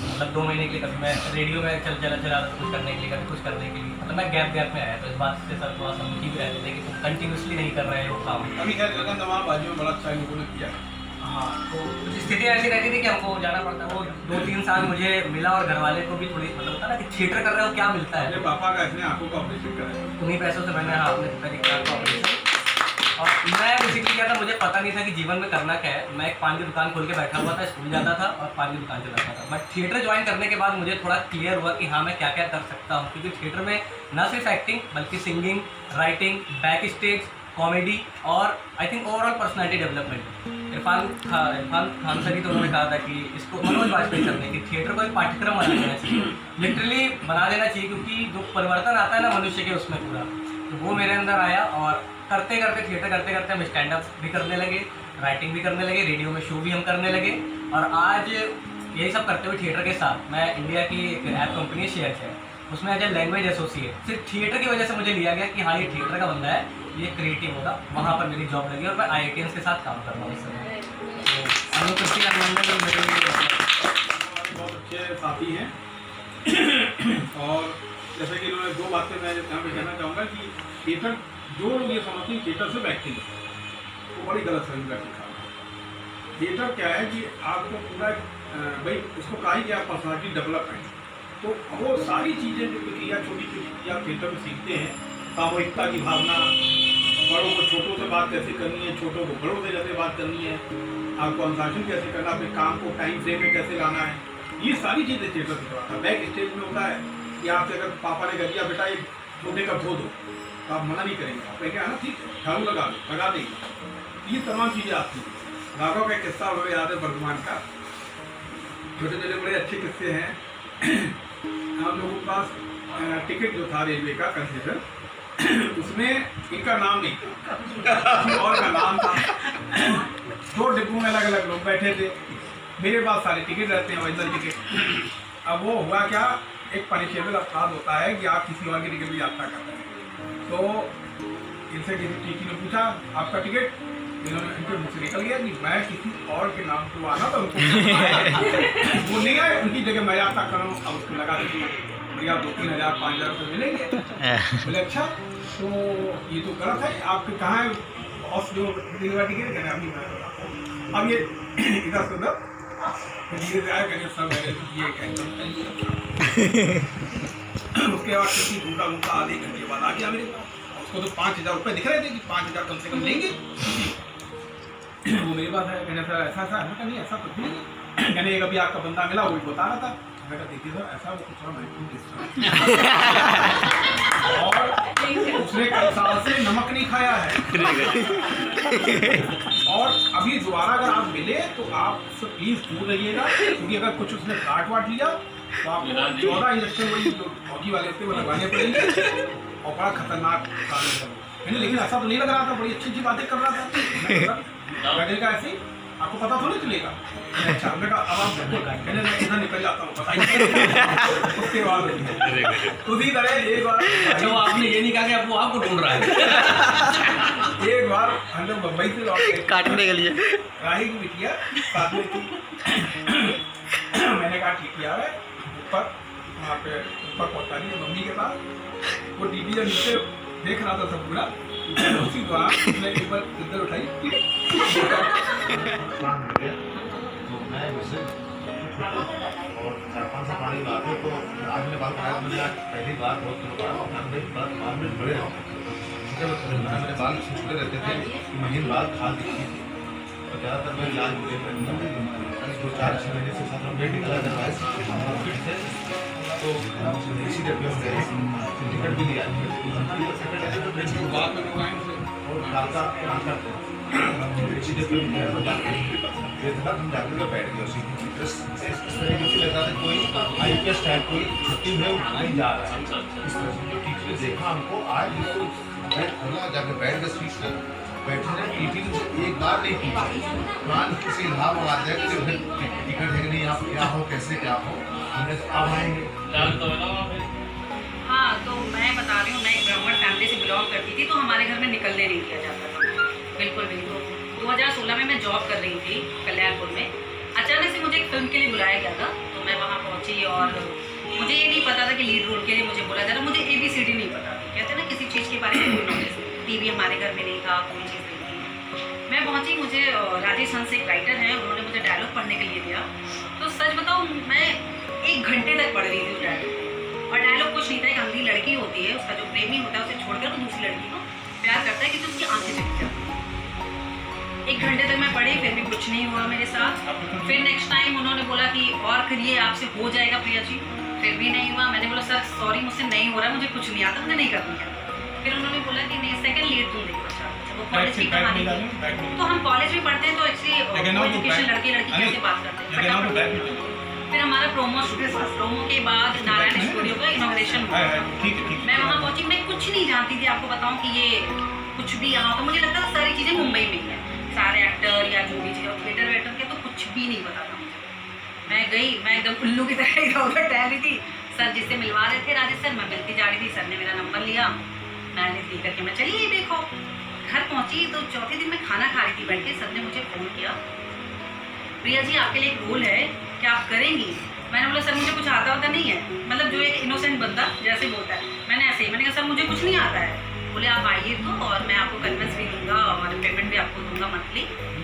मतलब 2 महीने के लिए कभी मैं रेडियो में चला कुछ करने के लिए, कभी कुछ करने के लिए, मतलब मैं गैप में आया। तो इस बात से सर थोड़ा सा मुझे भी रहते थे कि तुम कंटिन्यूसली नहीं कर रहे हो काम। अभी खैर गगन दमाल बाजी में बड़ा अच्छा इन लोगों ने किया। हाँ, तो कुछ स्थिति ऐसी रहती थी कि हमको जाना पड़ता। वो 2-3 साल मुझे मिला और घर वाले को भी थोड़ी मतलब होता ना कि थिएटर कर रहे हो क्या मिलता है। मेरे पापा का इसने आंखों का ऑपरेशन कराया। उन्हीं पैसों से मैंने अपने पिताजी का ऑपरेशन। और मैं बेसिकली क्या था, मुझे पता नहीं था कि जीवन में करना क्या है। मैं एक पान की दुकान खोल के बैठा हुआ था, स्कूल जाता था और पान की दुकान चलाता था। बट थिएटर ज्वाइन करने के बाद मुझे थोड़ा क्लियर हुआ कि हाँ मैं क्या क्या कर सकता हूँ, क्योंकि थिएटर में न सिर्फ एक्टिंग बल्कि singing, writing, backstage, comedy और I think overall personality development. Irfan Khan sir ही तो उन्होंने कहा था कि इसको मनोज वाजपेयी सर ने कि थिएटर को एक पाठ्यक्रम बना देना चाहिए, लिटरली बना देना चाहिए, क्योंकि जो परिवर्तन आता है ना मनुष्य के उसमें पूरा, तो वो मेरे अंदर आया। और करते करते थिएटर करते करते हम स्टैंड अप भी करने लगे, राइटिंग भी करने लगे, रेडियो में शो भी हम करने लगे। और आज यही सब करते हुए थिएटर के साथ मैं इंडिया की एक ऐप कंपनी शेयर है, उसमें एज ए लैंग्वेज एसोसिएट सिर्फ थिएटर की वजह से मुझे लिया गया कि हाँ ये थिएटर का बंदा है, ये क्रिएटिव होगा। वहाँ पर मेरी जॉब लगी और मैं IITians के साथ काम कर रहा हूँ इस समय। तो अनुकृति रंगमंडल मेरे लिए बहुत अच्छे साथी हैं। और जैसे कि इन्होंने 2 बातें मैं यहाँ पे कहना चाहूँगा कि थिएटर, जो लोग ये समझते हैं थिएटर सिर्फ एक्टिंग है, वो बड़ी गलत फहमी का शिकार है। थिएटर क्या है कि आपको पूरा भाई उसको कहा ही कि आप पर्सनालिटी डेवलपमेंट, तो वो सारी चीज़ें जो क्रिया छोटी छोटी चीज़ें आप थिएटर में सीखते हैं, सामूहिकता की भावना, बड़ों को छोटों से बात कैसे करनी है, छोटों को बड़ों से कैसे बात करनी है, आपको अनुशासन कैसे करना, अपने काम को टाइम फ्रेम में कैसे लाना है, ये सारी चीज़ें थिएटर सिखवाता है। बैक स्टेज में होता है कि आपसे अगर पापा ने कह दिया बेटा ये छोटे का धो दो, तो आप मना नहीं करेंगे, आप कहेंगे हाँ ठीक है झाड़ू लगा देंगे। ये तमाम चीज़ें आती हैं। राघव का किस्सा हमें याद है वर्धमान का, छोटे छोटे बड़े अच्छे किस्से हैं। हम लोगों के पास टिकट जो था रेलवे का कंसेशन, उसमें इनका नाम नहीं था, और का नाम था। 2 डिब्बों में अलग अलग लोग बैठे थे, मेरे पास सारे टिकट रहते हैं ओरिजिनल टिकट। अब वो हुआ क्या, एक पनिशेबल अपराध होता है कि आप किसी और की टिकट भी यात्रा करते हैं। तो इनसे किसी टीटी ने पूछा आपका टिकट, इन्होंने इनके मुझसे निकल गया कि मैं किसी और के नाम को आना था, उनको वो नहीं आए, उनकी जगह मैं यात्रा करूँ। अब उसको लगा कि भैया 2-3 हज़ार 5,000 रुपये मिलेंगे। बोले अच्छा, तो ये तो गलत है, आपके कहाँ है और जो डिलीवरी की कहने अभी मैं बताता हूँ। अब ये इधर से उधर धीरे से आया कहने सब ये उसके बाद किसी घूटा आधे घंटे बाद आ गया मेरे पास। उसको तो 5,000 रुपये दिख रहे थे कि 5,000 कम से कम लेंगे। वो मेरे पास है कहने सर ऐसा ऐसा है नहीं ऐसा कुछ नहीं है। कहने एक अभी आपका बंदा मिला वही बता रहा था। मैं कहा देखिए सर ऐसा वो कुछ थोड़ा महसूस और उसने कई साल से नमक नहीं खाया है। और अभी दोबारा अगर आप मिले तो आप उससे प्लीज दूर रहिएगा, क्योंकि अगर कुछ उसने काट वाट लिया तो आपको 14 इंजेक्शन वही हॉकी वाले थे वो लगाने पड़ेंगे और बड़ा खतरनाक काम है। लेकिन ऐसा तो नहीं लग रहा था, बड़ी अच्छी अच्छी बातें कर रहा था। लगेगा ऐसे ही आपको पता थोड़ी चलेगा। अच्छा मैं कहा अब आप मैंने इधर निकल जाता हूँ पता ही उसके बाद उसी तरह एक बार अच्छा वो आपने ये नहीं कहा कि अब वो आपको ढूंढ रहा है। एक बार हम लोग मुंबई से लौट गए काटने के लिए राही की बिटिया साथ में थी। मैंने कहा ठीक किया है ऊपर वहाँ पे ऊपर पहुँचा दिया मम्मी के पास। वो दीदी जब नीचे देख रहा था सब पूरा उसी दौरान उसने एक बार इधर उठाई और 4-5 साल पानी बात है तो आज मैंने बात कराया मुझे आज पहली बार बहुत दिनों बाद बाल में बड़े रहे मेरे बाल छोटे रहते थे महीन बाल खाल दिखती थी और ज़्यादातर मैं इलाज मुझे 2-4-6 महीने से साथ में मेडिकल अदरवाइज फिट थे तो इसी डेवलप गए टिकट भी लिया और डालता काम करते हैं इसी डेवलप गया तो हम जाकर के बैठ गए उसी इस तरीके से लगा था कोई IPS टाइप कोई छुट्टी में नहीं जा रहा है। इस तरह से जो टीचर ने देखा हमको आज बिल्कुल जाकर बैठ गए सीट पर बैठने टीटी ने एक बार नहीं पूछा प्लान किसी लाभ आते हैं कि टिकट है कि नहीं आप क्या हो कैसे क्या हो हमने अब आएंगे। हाँ तो मैं बता रही हूँ, मैं एक ब्राह्मण फैमिली से बिलोंग करती थी तो हमारे घर में निकलने नहीं दिया जाता था बिल्कुल भी। तो 2016 में मैं जॉब कर रही थी कल्याणपुर में। अचानक से मुझे एक फिल्म के लिए बुलाया गया था तो मैं वहाँ पहुँची और मुझे ये नहीं पता था कि लीड रोल के लिए मुझे बोला जा रहा। मुझे ABCD नहीं पता थी, कहते हैं ना किसी चीज़ के बारे में कोई नॉलेज नहीं। TV हमारे घर में नहीं था, कोई चीज़ नहीं थी। मैं पहुँची, मुझे राजेश हंस एक राइटर है उन्होंने मुझे डायलॉग पढ़ने के लिए दिया। तो सच बताऊँ मैं 1 घंटे तक पढ़ रही थी उस डायलॉग और डायलॉग कुछ नहीं था। एक अंधी लड़की होती है, उसका जो प्रेमी होता है उसे छोड़कर वो दूसरी लड़की को प्यार करता है क्योंकि उसकी आंखें चली जाती है। 1 घंटे तक मैं पढ़ी फिर भी कुछ नहीं हुआ मेरे साथ। फिर नेक्स्ट टाइम उन्होंने बोला कि और करिए आपसे हो जाएगा प्रिया जी, फिर भी नहीं हुआ। मैंने बोला सर सॉरी मुझसे नहीं हो रहा, मुझे कुछ नहीं आता, मुझे नहीं करनी है। फिर उन्होंने बोला कि नहीं सेकंड लीड तुम देखो। अच्छा वो कॉलेज की कहानी थी। तो हम कॉलेज में पढ़ते हैं तो एक्चुअली एजुकेशन लड़के लड़की कैसे बात करते हैं। फिर हमारा प्रोमो शूट हुआ, प्रोमो के बाद नारायण स्टूडियो का इनॉग्रेशन हुआ। मैं वहाँ पहुँची, मैं कुछ नहीं जानती थी, आपको बताऊँ कि ये कुछ भी यहाँ तो मुझे लगता था सारी चीज़ें मुंबई में है, सारे एक्टर या जो भी चीज़ थिएटर वेटर के तो कुछ भी नहीं पता था मुझे। मैं गई, मैं एकदम उल्लू की तरह इधर उधर टहल रही थी। सर जिससे मिलवा रहे थे राजेश सर, मैं मिलती जा रही थी। सर ने मेरा नंबर लिया, मैंने दी करके मैं चलिए देखो। घर पहुँची तो चौथे दिन मैं खाना खा रही थी बैठ के। सर ने मुझे फ़ोन किया, प्रिया जी आपके लिए एक रोल है, क्या आप करेंगी? मैंने बोला सर मुझे कुछ आता होता नहीं है, मतलब जो एक इनोसेंट बंदा जैसे बोलता है मैंने ऐसे ही। मैंने कहा सर मुझे कुछ नहीं आता है। बोले आप आइए तो और मैं आपको कन्वेंस भी दूंगा और पेमेंट भी आपको दूंगा मंथली,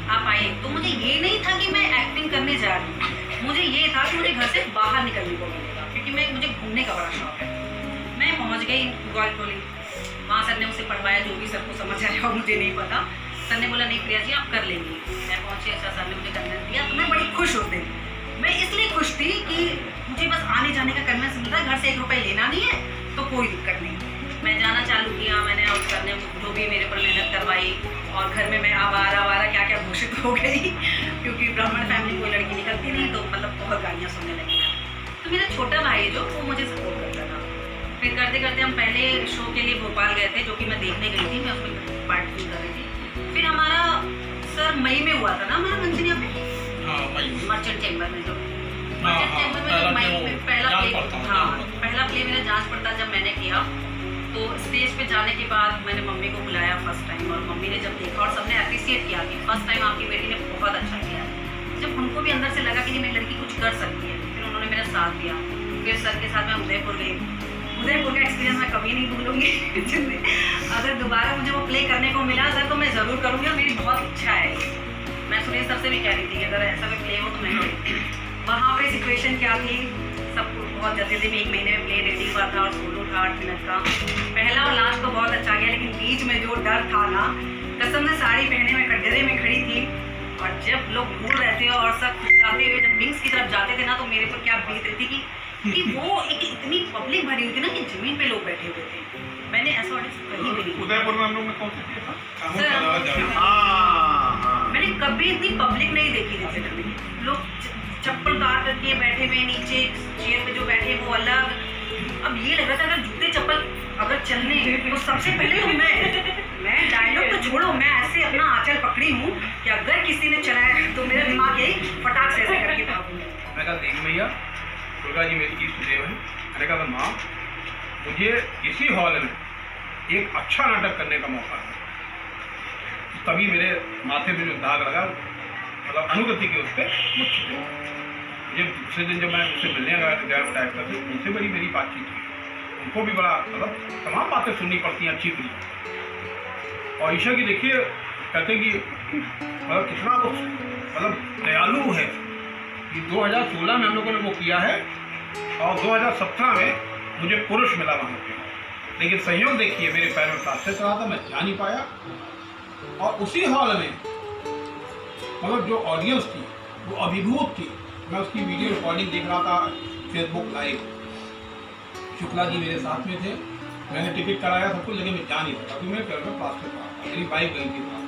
आप आइए। तो मुझे ये नहीं था कि मैं एक्टिंग करने जा रही हूँ, मुझे ये था कि मुझे घर से बाहर निकलने को मिलेगा क्योंकि मुझे घूमने का बड़ा शौक है। मैं पहुँच गई गोलटोली, वहाँ सर ने उसे पढ़वाया, जो भी सर को समझ आया मुझे नहीं पता। सर ने बोला नहीं प्रिया जी आप कर लेंगी। मैं पहुँची, अच्छा सर ने मुझे कन्वेंस दिया तो मैं बड़ी खुश होती थी। मैं इसलिए खुश थी कि मुझे बस आने जाने का कन्वेंस मिलता है, घर से 1 रुपये लेना नहीं है तो कोई दिक्कत नहीं। मैं जाना चालू किया, मैंने और सर ने जो भी मेरे पर मेहनत करवाई और घर में मैं आवारा क्या क्या घोषित हो गई क्योंकि ब्राह्मण फैमिली कोई लड़की निकलती नहीं तो मतलब बहुत गालियाँ सुनने लगी। तो मेरा छोटा भाई जो वो मुझे सपोर्ट करता था। फिर करते करते हम पहले शो के लिए भोपाल गए थे जो कि मैं देखने गई थी, मैं उसमें पार्टिसिपेट कर रही थी। फिर हमारा सर मई में हुआ था ना हमारा मंचन यहाँ पे मर्चेंट चैम्बर में, जो मर्चेंट चैम्बर में जो मई में पहला प्ले मेरा जांच पड़ताल जब मैंने किया तो स्टेज पे जाने के बाद मैंने मम्मी को बुलाया फर्स्ट टाइम और मम्मी ने जब देखा और सबने अप्रिशिएट किया कि फर्स्ट टाइम आपकी बेटी ने बहुत अच्छा किया। जब उनको भी अंदर से लगा कि मेरी लड़की कुछ कर सकती है, फिर उन्होंने मेरा साथ दिया। फिर सर के साथ मैं उदयपुर गई, उदयपुर का एक्सपीरियंस मैं कभी नहीं भूलूंगी। अगर दोबारा मुझे वो प्ले करने को मिला सर तो मैं ज़रूर करूँगी और मेरी बहुत इच्छा है। मैं सुरेश सर से भी कह रही थी कि अगर ऐसा कोई प्ले हो तो मैं करूँगी। वहाँ पे सिचुएशन क्या थी, सब बहुत जल्दी से 1 महीने में प्ले रेडी हुआ था और सोलो था 8 मिनट का। पहला और लास्ट तो बहुत अच्छा गया, लेकिन बीच में जो डर था ना, कसम से साड़ी पहने में कटघरे में खड़ी थी और जब लोग घूर रहे थे और सब खुशलाते हुए जब विंग्स की तरफ जाते थे ना, तो मेरे पर क्या बीत रही थी कि वो एक इतनी पब्लिक भरी हुई थी ना कि जमीन पे लोग बैठे हुए थे। मैंने ऐसा ऑडिशन कहीं भी नहीं। उदयपुर में हम लोग ने कौन सी किया था? मैंने कभी इतनी पब्लिक नहीं देखी थी थिएटर में। लोग चप्पल उतार करके बैठे हुए, नीचे चेयर पे जो बैठे वो अलग। अब ये लग रहा था अगर जूते चप्पल अगर चलने तो सबसे पहले तो मैं डायलॉग तो छोड़ो, मैं ऐसे अपना आंचल पकड़ी हूँ कि अगर किसी ने चलाया तो मेरा दिमाग यही फटाक से ऐसे करके भागूंगा। मैं कहा देख भैया, दुर्गा जी मेरी इष्ट देव है। मैंने कहा माँ, मुझे इसी हॉल में एक अच्छा नाटक करने का मौका है। तभी मेरे माथे पे जो दाग लगा, मतलब अनुगति के उस पर मुझे दूसरे दिन जब मैं उससे मिलने गया डायरेक्टर से, उनसे बड़ी मेरी बातचीत हुई। उनको भी बड़ा मतलब तमाम बातें सुननी पड़ती हैं अच्छी बुरी। और ईशा की देखिए कहते कि मतलब कितना वो मतलब दयालु है। ये 2016 में हम लोगों ने वो किया है और 2017 में मुझे पुरुष मिला वहाँ पे, लेकिन संयोग देखिए मेरे पैर में प्लास्टर चला था, मैं जा नहीं पाया। और उसी हॉल में मतलब जो ऑडियंस थी वो अभिभूत थी। मैं उसकी वीडियो रिकॉर्डिंग देख रहा था फेसबुक लाइव। शुक्ला जी मेरे साथ में थे, मैंने टिकट कराया सब कुछ, लेकिन मैं जा नहीं सकता क्योंकि मेरे पैर में प्लास्टर था, मेरी बाइक गई थी वहाँ।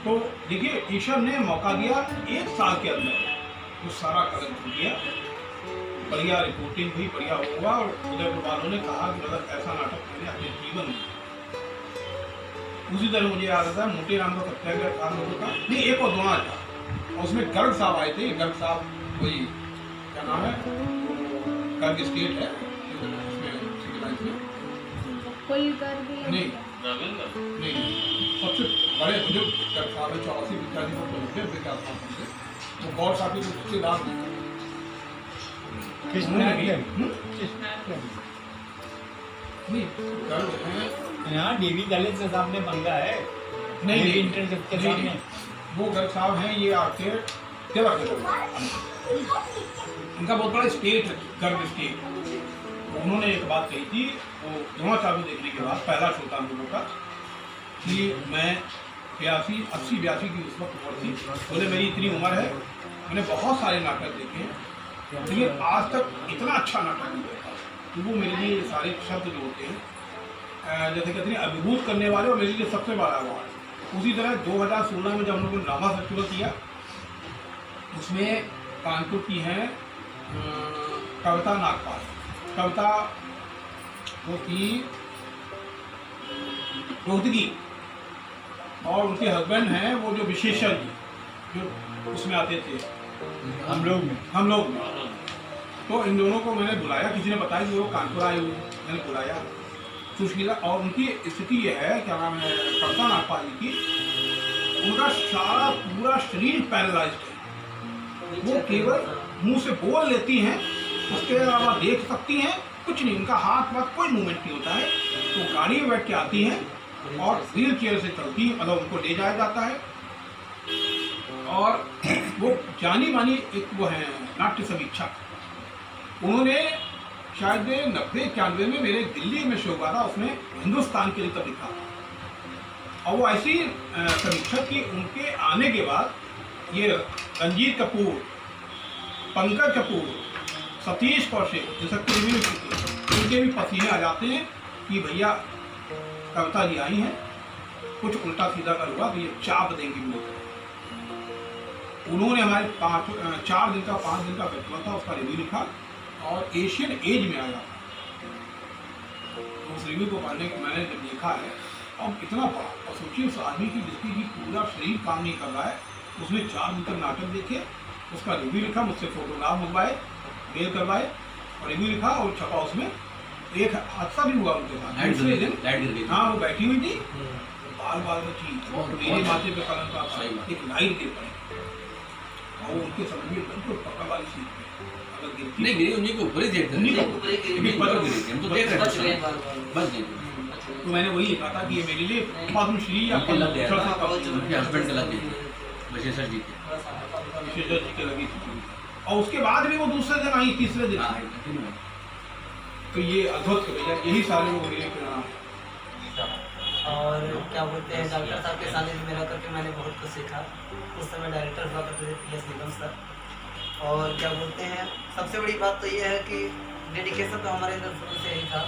तो देखिए ईश्वर ने मौका दिया, 1 साल के अंदर वो सारा कदम हो गया, बढ़िया रिपोर्टिंग हुई, बढ़िया हुआ। और उदयपुर वालों ने कहा कि मतलब ऐसा नाटक मैंने अपने जीवन में। उसी तरह मुझे याद आता है मोटे राम का सत्याग्रह था लोगों का, नहीं 1 और 2 था, और उसमें गर्ग साहब आए थे। गर्ग साहब कोई क्या नाम है, गर्ग स्टेट है उसमें सिविलाइज में कोई गर्ग नहीं सबसे बड़े बुजुर्ग गर्ग साहब है, 84 विद्यार्थी को वो गौर साहब के सबसे रात नहीं गर्ग है यहाँ डीवी दलित से सामने पंगा है। नहीं इंटरनेट के सामने वो गर्ग साहब हैं, ये आके क्या उनका बहुत बड़ा स्टेट है गर्ग स्टेट। उन्होंने एक बात कही थी वो दोनों चालू देखने के बाद, पहला शो था हम लोगों का, कि मैं 80-82 की उस वक्त उम्र थी। बोले मेरी इतनी उम्र है, मैंने बहुत सारे नाटक देखे हैं, लेकिन आज तक इतना अच्छा नाटक नहीं देखा। तो वो मेरे लिए सारे शब्द जो होते हैं जैसे कहते हैं अभिभूत करने वाले, और मेरे लिए सबसे बड़ा हुआ है। उसी तरह 2016 में जब हम लोगों ने ड्रामा फेस्टिवल किया, उसमें कानपुर की हैं कविता नागपाल। कविता वो थी रोहतगी, और उनके हस्बैंड हैं वो जो विशेषण जी जो उसमें आते थे हम लोग में। तो इन दोनों को मैंने बुलाया, किसी ने बताया कि वो कानपुर आए हुए, मैंने बुलाया सुशीला। और उनकी स्थिति ये है, क्या नाम है, कविता नागपाल जी की, उनका सारा पूरा शरीर पैरालाइज्ड है। वो केवल मुंह से बोल लेती हैं, उसके अलावा देख सकती हैं कुछ नहीं, उनका हाथ वाथ कोई मूवमेंट नहीं होता है। तो गाड़ी में बैठ के आती हैं और व्हील चेयर से चलती है, मतलब उनको ले जाया जाता है। और वो जानी मानी एक वो है नाट्य समीक्षक, उन्होंने शायद 90-91 में मेरे दिल्ली में शो हुआ था, उसमें हिंदुस्तान के लिए तब लिखा था। और वो ऐसी समीक्षक की उनके आने के बाद ये रंजीत कपूर, पंकज कपूर, सतीश कौशिक, जैसे उनके भी पसीने आ जाते हैं कि भैया कविता जी आई हैं, कुछ उल्टा सीधा कर हुआ तो ये चाप देंगे लोग। उन्होंने हमारे 4 दिन का 5 दिन का फेस्टिवल था, उसका रिव्यू लिखा और एशियन एज में आया। उस रिव्यू को पढ़ने को मैंने जब देखा है, अब इतना बड़ा, और सोचिए उस आदमी की जिसकी पूरा शरीर काम नहीं कर रहा है, उसने 4 दिन तक नाटक देखे, उसका रिव्यू लिखा, मुझसे फोटोग्राफ मंगवाए, मेल करवाए और रिव्यू लिखा और छपा। उसमें एक हादसा भी हुआ उनके साथ दूसरे दिन। हाँ, वो बैठी हुई थी, बाल में चीज मेरे माथे पे कलम का एक लाइट गिर पड़ी। और उनके समझिए बिल्कुल पक्का वाली सीट पे अगर गिरती नहीं गिरी, उन्हीं के ऊपर ही देखते उन्हीं के थे। ऊपर ही गिरी। उन्हीं के ऊपर गिरी थी, हम तो देख रहे बच गए थे बार बार। बस गई। तो मैंने वही लिखा था कि ये मेरे लिए पद्मश्री या उनके लग गया पद्म था, भूषण उनके हस्बैंड के लग गई थी, बशेश्वर जी के। विशेषज्ञ जी के लगी थी और उसके बाद भी वो दूसरे दिन आई, तीसरे दिन आई। तो ये अद्भुत है भैया, यही सारे वो मेरे परिणाम। और क्या बोलते हैं, डॉक्टर साहब के साथ में रह करके मैंने बहुत कुछ सीखा। उस समय डायरेक्टर हुआ करते थे PS निगम सर। और क्या बोलते हैं, सबसे बड़ी बात तो ये है कि डेडिकेशन तो हमारे अंदर शुरू से ही था।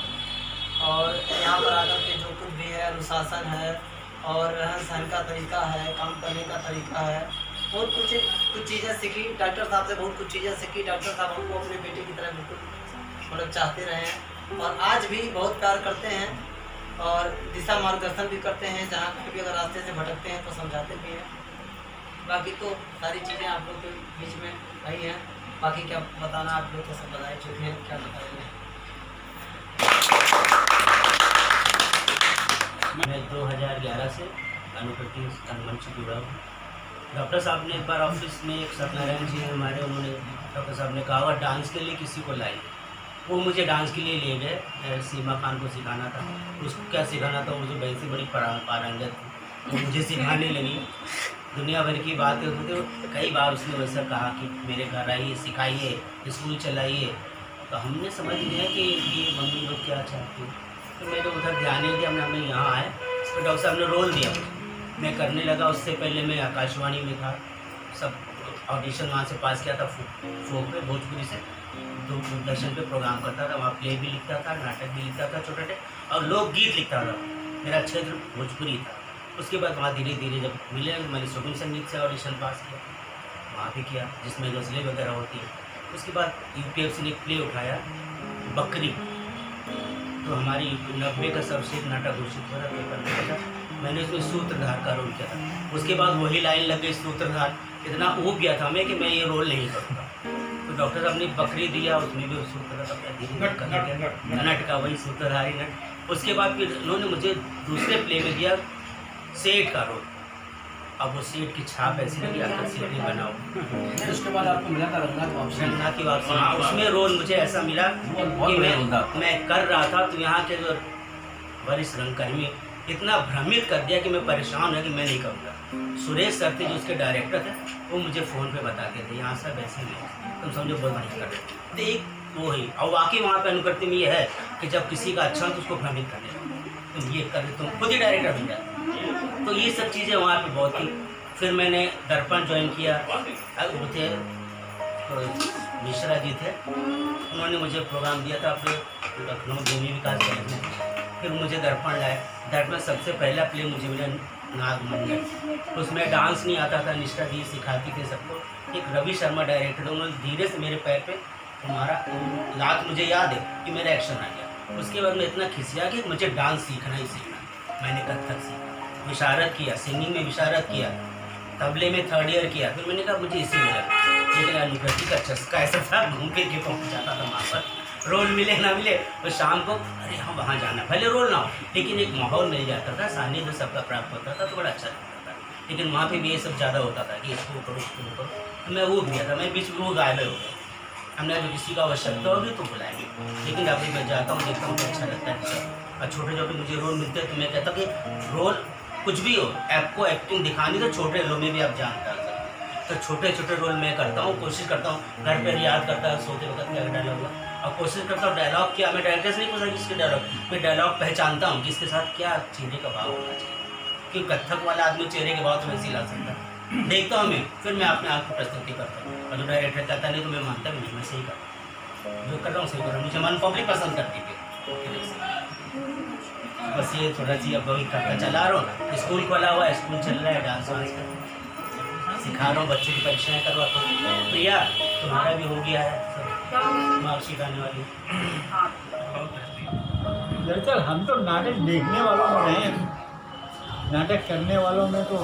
और यहाँ पर आकर के जो कुछ भी है, अनुशासन है और रहन सहन का तरीका है, काम करने का तरीका है, बहुत कुछ चीज़ें सीखी। डॉक्टर साहब से बहुत कुछ चीज़ें सीखी। डॉक्टर साहब हमको अपने बेटे की तरह बिल्कुल मतलब चाहते रहे हैं और आज भी बहुत प्यार करते हैं और दिशा मार्गदर्शन भी करते हैं। जहाँ कभी अगर रास्ते से भटकते हैं तो समझाते भी हैं। बाकी तो सारी चीज़ें आप लोग के बीच में आई हैं। बाकी क्या बताना, आप लोग तो सब बताए चुके हैं, क्या बताएंगे। मैं 2011 से अनुकृति मंच से जुड़ा हूँ। डॉक्टर साहब ने एक बार ऑफिस में, एक सत्यनारायण जी हमारे, उन्होंने डॉक्टर साहब ने कहा डांस के लिए किसी को लाई। वो मुझे डांस के लिए ले गए, सीमा खान को सिखाना था। उसको क्या सिखाना था, मुझे वैसे बड़ी पारंगत थी तो मुझे सिखाने लगी। दुनिया भर की बातें होती थी। कई बार उसने वैसा कहा कि मेरे घर आइए, सिखाइए, स्कूल चलाइए। तो हमने समझ लिया कि ये मम्मी लोग क्या चाहती हैं। तो मैंने उधर ध्यान नहीं दिया, हमने यहाँ आए तो डॉक्टर साहब ने रोल दिया, मैं करने लगा। उससे पहले मैं आकाशवाणी में था, सब ऑडिशन वहाँ से पास किया था, फोक पे भोजपुरी से दूरदर्शन पे प्रोग्राम करता था। वहाँ प्ले भी लिखता था, नाटक भी लिखता था छोटे छोटे, और लोकगीत लिखता था। मेरा क्षेत्र भोजपुरी था। उसके बाद वहाँ धीरे धीरे जब मिले, मैंने शोभिन संगीत से ऑडिशन पास किया, वहाँ भी किया जिसमें गज़लें वगैरह होती है। उसके बाद UPFC ने एक प्ले उठाया बकरी, तो हमारी 90 का सर्वश्रेष्ठ नाटक घोषित हो रहा पेपर में था। मैंने उसमें सूत्रधार का रोल किया था। उसके बाद वही लाइन लग गई सूत्रधार, इतना ऊब गया था मैं कि मैं ये रोल नहीं करूँगा। तो डॉक्टर साहब ने बकरी दिया, उसमें भी सूत्रधार नट का वही सूत्रधारी नट। उसके बाद फिर उन्होंने मुझे दूसरे प्ले में दिया सेठ का रोल। अब वो सेठ की छाप ऐसी लगी आकर सेठ ही बनाओ। उसके बाद आपको मिला था रंगनाथ की वापसी। हाँ, उसमें रोल मुझे ऐसा मिला कि मैं कर रहा था तो यहाँ के जो वरिष्ठ रंगकर्मी इतना भ्रमित कर दिया कि मैं परेशान है कि मैं नहीं करूँगा। सुरेश सर थे जो उसके डायरेक्टर थे, वो मुझे फ़ोन पे बताते थे यहाँ सब ऐसे नहीं, तुम समझो बहुत बढ़िया कर रहे थे। तो एक वो ही, और वाकई वहाँ पे अनुकृति में ये है कि जब किसी का अच्छा हो तो उसको भ्रमित कर देना, तुम ये कर, तुम खुद ही डायरेक्टर बन जाते। तो ये सब चीज़ें वहाँ पे बहुत थी। फिर मैंने दर्पण ज्वाइन किया, वो थे मिश्रा जी थे, उन्होंने मुझे प्रोग्राम दिया था अपने लखनऊ भूमि विकास कॉलेज में। फिर मुझे दर्पण लाए। दर्पण सबसे पहला प्ले मुझे मिला नागमंडल। उसमें डांस नहीं आता था, निष्ठा जी सिखाती थी सबको। एक रवि शर्मा डायरेक्टर, उन्होंने धीरे से मेरे पैर पे तुम्हारा लात, मुझे याद है कि मेरा एक्शन आ गया। उसके बाद मैं इतना खिसिया कि मुझे डांस सीखना ही सीखना। मैंने कथक सीखा, विशारद किया, सिंगिंग में विशारद किया, तबले में 3rd ईयर किया। फिर मैंने कहा मुझे इसी में लगा। लेकिन अनुकृति का चस्का ऐसा था, घूम फिर के पहुँच जाता था वहाँ पर। रोल मिले ना मिले तो शाम को अरे हाँ वहाँ जाना, भले रोल ना हो लेकिन एक माहौल मिल जाता था, सानिध्य सबका प्राप्त होता था तो बड़ा अच्छा लगता था। लेकिन वहाँ पे भी ये सब ज़्यादा होता था कि इसको करो उसको करो, तो मैं वो गया था, मैं बीच में वो गायब हो गया। हमने जो किसी का आवश्यकता होगी तो बुलाएंगे, लेकिन अभी मैं जाता हूँ देखता हूँ तो अच्छा लगता है। और छोटे छोटे मुझे रोल मिलते हैं तो मैं कहता हूँ कि रोल कुछ भी हो, आपको एक्टिंग दिखानी तो छोटे रोल में भी आप जानते हैं। तो छोटे छोटे रोल मैं करता हूँ, कोशिश करता हूँ घर पर याद करता हूँ, सोते वक्त क्या डायलॉग हुआ, और कोशिश करता हूँ डायलॉग क्या, मैं डायरेक्टर से नहीं पूछा किसके डायलॉग, मैं डायलॉग पहचानता हूँ कि इसके साथ क्या चेहरे का भाव होना चाहिए, क्योंकि कथक वाला आदमी चेहरे के भाव तो वैसे ही ला सकता। देखता हूँ मैं, फिर मैं अपने आप को प्रस्तुति करता हूँ। और जो डायरेक्टर कहता नहीं तो मैं मानता भी नहीं, मैं सही करता हूँ, जो कर रहा हूँ सही कर रहा हूँ। मुझे मन पब्लिक पसंद करती है। बस ये थोड़ा सी अब वही करता चला रहा हूँ। स्कूल खोला हुआ है, स्कूल चल रहा है, डांस वांस का सिखा रहा हूँ, बच्चों की परीक्षाएँ करवाता हूँ। प्रिया तुम्हारा भी हो गया है मार्कशीट आने वाली। दरअसल हम तो नाटक देखने वालों में रहे, नाटक करने वालों में तो,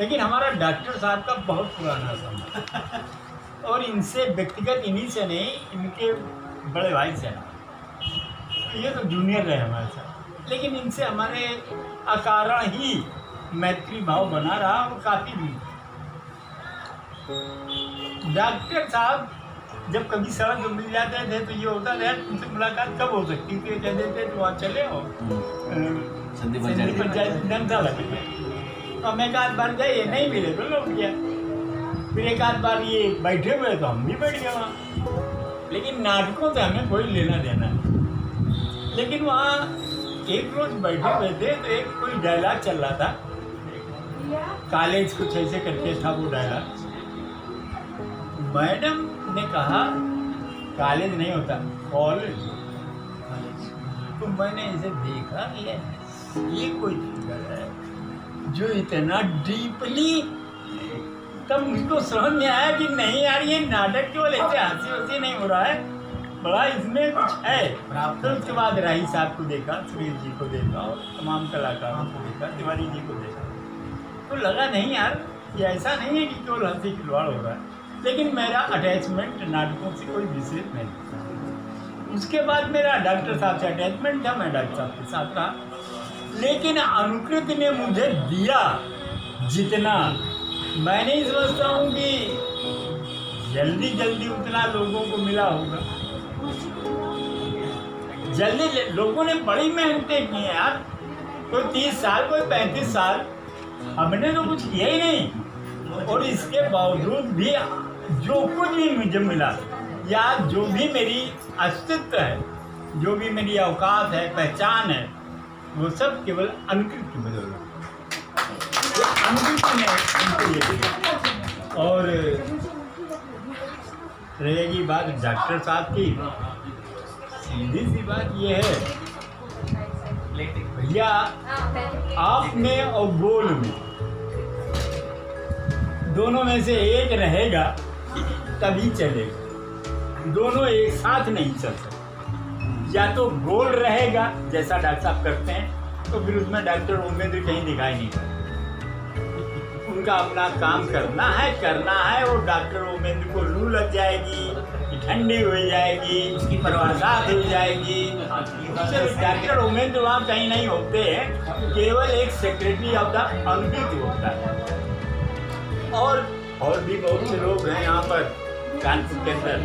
लेकिन हमारा डॉक्टर साहब का बहुत पुराना संबंध और इनसे व्यक्तिगत इन्हीं से नहीं, इनके बड़े भाई से, ये तो जूनियर रहे हमारे साथ, लेकिन इनसे हमारे अकारण ही मैत्री भाव बना रहा और काफ़ी डॉक्टर साहब जब कभी सड़क पर मिल जाते थे तो ये होता था तुमसे मुलाकात कब हो सकती थी, कह देते तो वहाँ चले हो संधि पंचायत धर्मशाला में। और मैं एक आध बार जाइए नहीं मिले तो लौट गया, फिर एक आध बार ये बैठे हुए तो हम भी बैठ गए वहाँ। लेकिन नाटकों से हमें कोई लेना देना नहीं। लेकिन वहाँ एक रोज बैठे हुए थे तो एक कोई डायलॉग चल रहा था, कॉलेज कुछ ऐसे करके था वो डायलॉग। मैडम ने कहा कॉलेज नहीं होता कॉलेज। तो मैंने इसे देखा, ये कोई फिगर है जो इतना डीपली, तब मुझको समझ में आया कि नहीं यार ये नाटक केवल ऐसे हंसी हंसी नहीं हो रहा है, बड़ा इसमें कुछ है। तो उसके बाद राही साहब को देखा, सुरेश जी को देखा और तमाम कलाकारों को देखा, तिवारी जी को देखा, तो लगा नहीं यार ये ऐसा नहीं है कि केवल हंसी खिलवाड़ हो रहा है। लेकिन मेरा अटैचमेंट नाटकों से कोई विशेष नहीं था। उसके बाद मेरा डॉक्टर साहब से अटैचमेंट था, मैं डॉक्टर साहब के साथ रहा। लेकिन अनुकृति ने मुझे दिया जितना, मैं नहीं समझता हूँ कि जल्दी जल्दी उतना लोगों को मिला होगा। जल्दी लोगों ने बड़ी मेहनतें की हैं यार, कोई 30 साल कोई 35 साल, हमने तो कुछ किया ही नहीं। और इसके बावजूद भी जो कुछ भी मुझे मिला या जो भी मेरी अस्तित्व है, जो भी मेरी औकात है, पहचान है, वो सब केवल अनुकृत की बदौलत। अनुकृत ने हमको ये दिया। और रहेगी बात डॉक्टर साहब की, सीधी सी बात ये है भैया, आप में और बोल में दोनों में से एक रहेगा तभी चलेगा, दोनों एक साथ नहीं चल सकते। या तो गोल रहेगा जैसा डॉक्टर साहब करते हैं तो फिर उसमें डॉक्टर उम्मीद कहीं दिखाई नहीं पड़ता। उनका अपना काम करना है और डॉक्टर उम्मीद को लू लग जाएगी, ठंडी हो जाएगी, उसकी बर्बादात हो जाएगी। डॉक्टर उम्मीद वहाँ कहीं नहीं होते हैं, केवल एक सेक्रेटरी ऑफ द अनुकृत होता है। और भी बहुत से लोग हैं यहाँ पर कानपुर के अंदर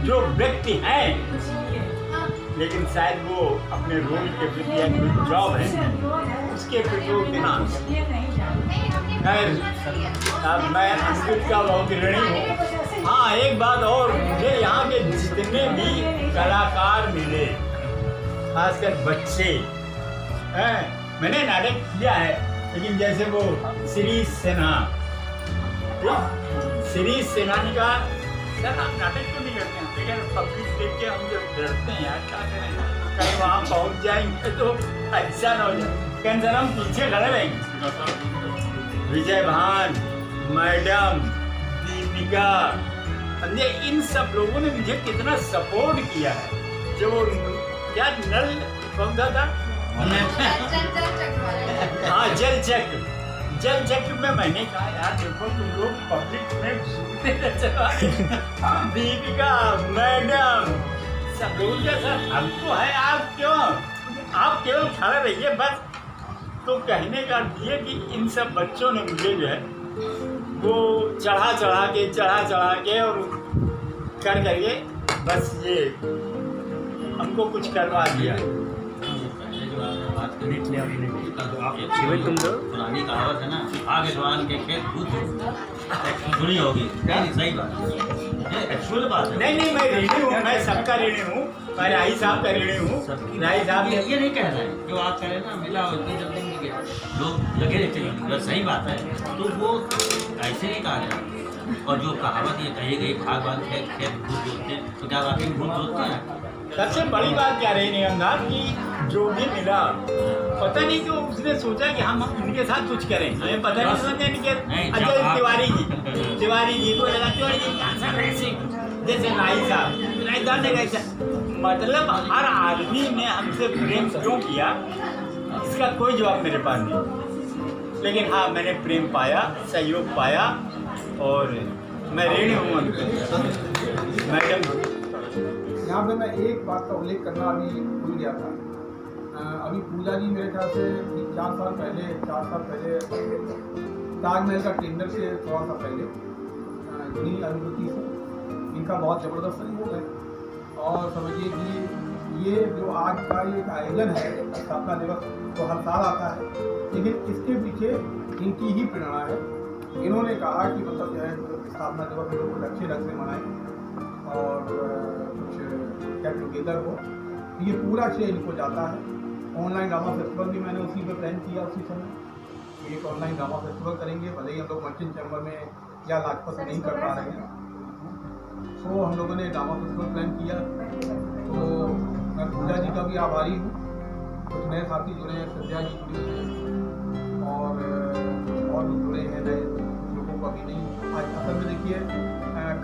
जो व्यक्ति हैं, लेकिन शायद वो अपने रोल के प्रति या कोई जॉब है उसके प्रति उतना। अब मैं अनुकृत का बहुत ऋणी हूँ। हाँ, एक बात और, मुझे यहाँ के जितने भी कलाकार मिले, खासकर बच्चे हैं, मैंने नाटक किया है, लेकिन जैसे वो शिरीष सिन्हा ने कहा सर आप नाटक क्यों नहीं करते हैं? लेकिन पब्लिक देख के हम जब डरते हैं यार, क्या करें, कहीं वहाँ पहुँच जाएंगे तो अच्छा ना हो जाए, कहीं सर हम पीछे खड़े रहेंगे। विजय भान, मैडम, दीपिका, इन सब लोगों ने मुझे कितना सपोर्ट किया है। जो क्या नल कौन था हाँ, जल चक्र में मैंने कहा यार देखो तुम लोग पब्लिक में दीपिका, मैडम, सब लोग जैसा हमको है, आप केवल खड़े रहिए बस। तो कहने का ये कि इन सब बच्चों ने मुझे जो है वो चढ़ा के और करके बस ये हमको कुछ करवा दिया। तुम जो पुरानी कहावत है ना, आगे जवान के खेत कूद सुनी होगी, सही बात है, एक्चुअल बात है। नहीं मैं ऋणी हूँ, मैं सबका ऋणी हूँ, मैं राही साहब का ऋणी हूँ। राही साहब ये नहीं कह रहे हैं जो आप कह रहे हैं ना, मिला और इतनी जल्दी नहीं गया, लोग लगे रहते हैं, अगर सही बात है तो वो ऐसे नहीं कहा जाए। और जो कहावत ये कही गई, भागवान खेत भूत जोतते, तो क्या वाकई भूत जोतते हैं? सबसे बड़ी बात क्या रही नियमदार कि जो भी मिला, पता नहीं क्यों उसने सोचा कि हम इनके साथ कुछ करें, हमें पता नहीं समझ इनके। अच्छा तिवारी जी को लगा तिवारी जी जैसे राही साहब ने कैसा, मतलब हर आदमी ने हमसे प्रेम क्यों किया इसका कोई जवाब मेरे पास नहीं। लेकिन हाँ, मैंने प्रेम पाया, सहयोग पाया और मैं ऋणी हूँ मैडम। यहाँ पे मैं एक बात का उल्लेख करना अभी भूल गया था। अभी पूजा जी मेरे ख्याल से 4 साल पहले ताजमहल का टेंडर से थोड़ा सा पहले सुनी अनुभूति से, इनका बहुत ज़बरदस्त सहयोग है। और समझिए कि ये जो आज का एक आयोजन है स्थापना दिवस, तो हर साल आता है, लेकिन इसके पीछे इनकी ही प्रेरणा है। इन्होंने कहा कि मतलब जो है स्थापना दिवस लोग कुछ अच्छे ढंग से मनाएं और कुछ गेट टुगेदर हो, ये पूरा श्रेय इनको जाता है। ऑनलाइन ड्रामा फेस्टिवल भी मैंने उसी पे प्लान किया, उसी समय एक ऑनलाइन ड्रामा फेस्टिवल करेंगे, भले ही हम लोग मर्चेंट चैम्बर में या लाजपत में नहीं कर पा रहे हैं, तो हम लोगों ने ड्रामा फेस्टिवल प्लान किया। तो मैं पूजा जी का भी आभारी हूँ, कुछ नए साथी जुड़े हैं, संध्या जी जुड़ी हैं और भी जुड़े हैं नए लोगों को अभी नहीं। आज असल में देखिए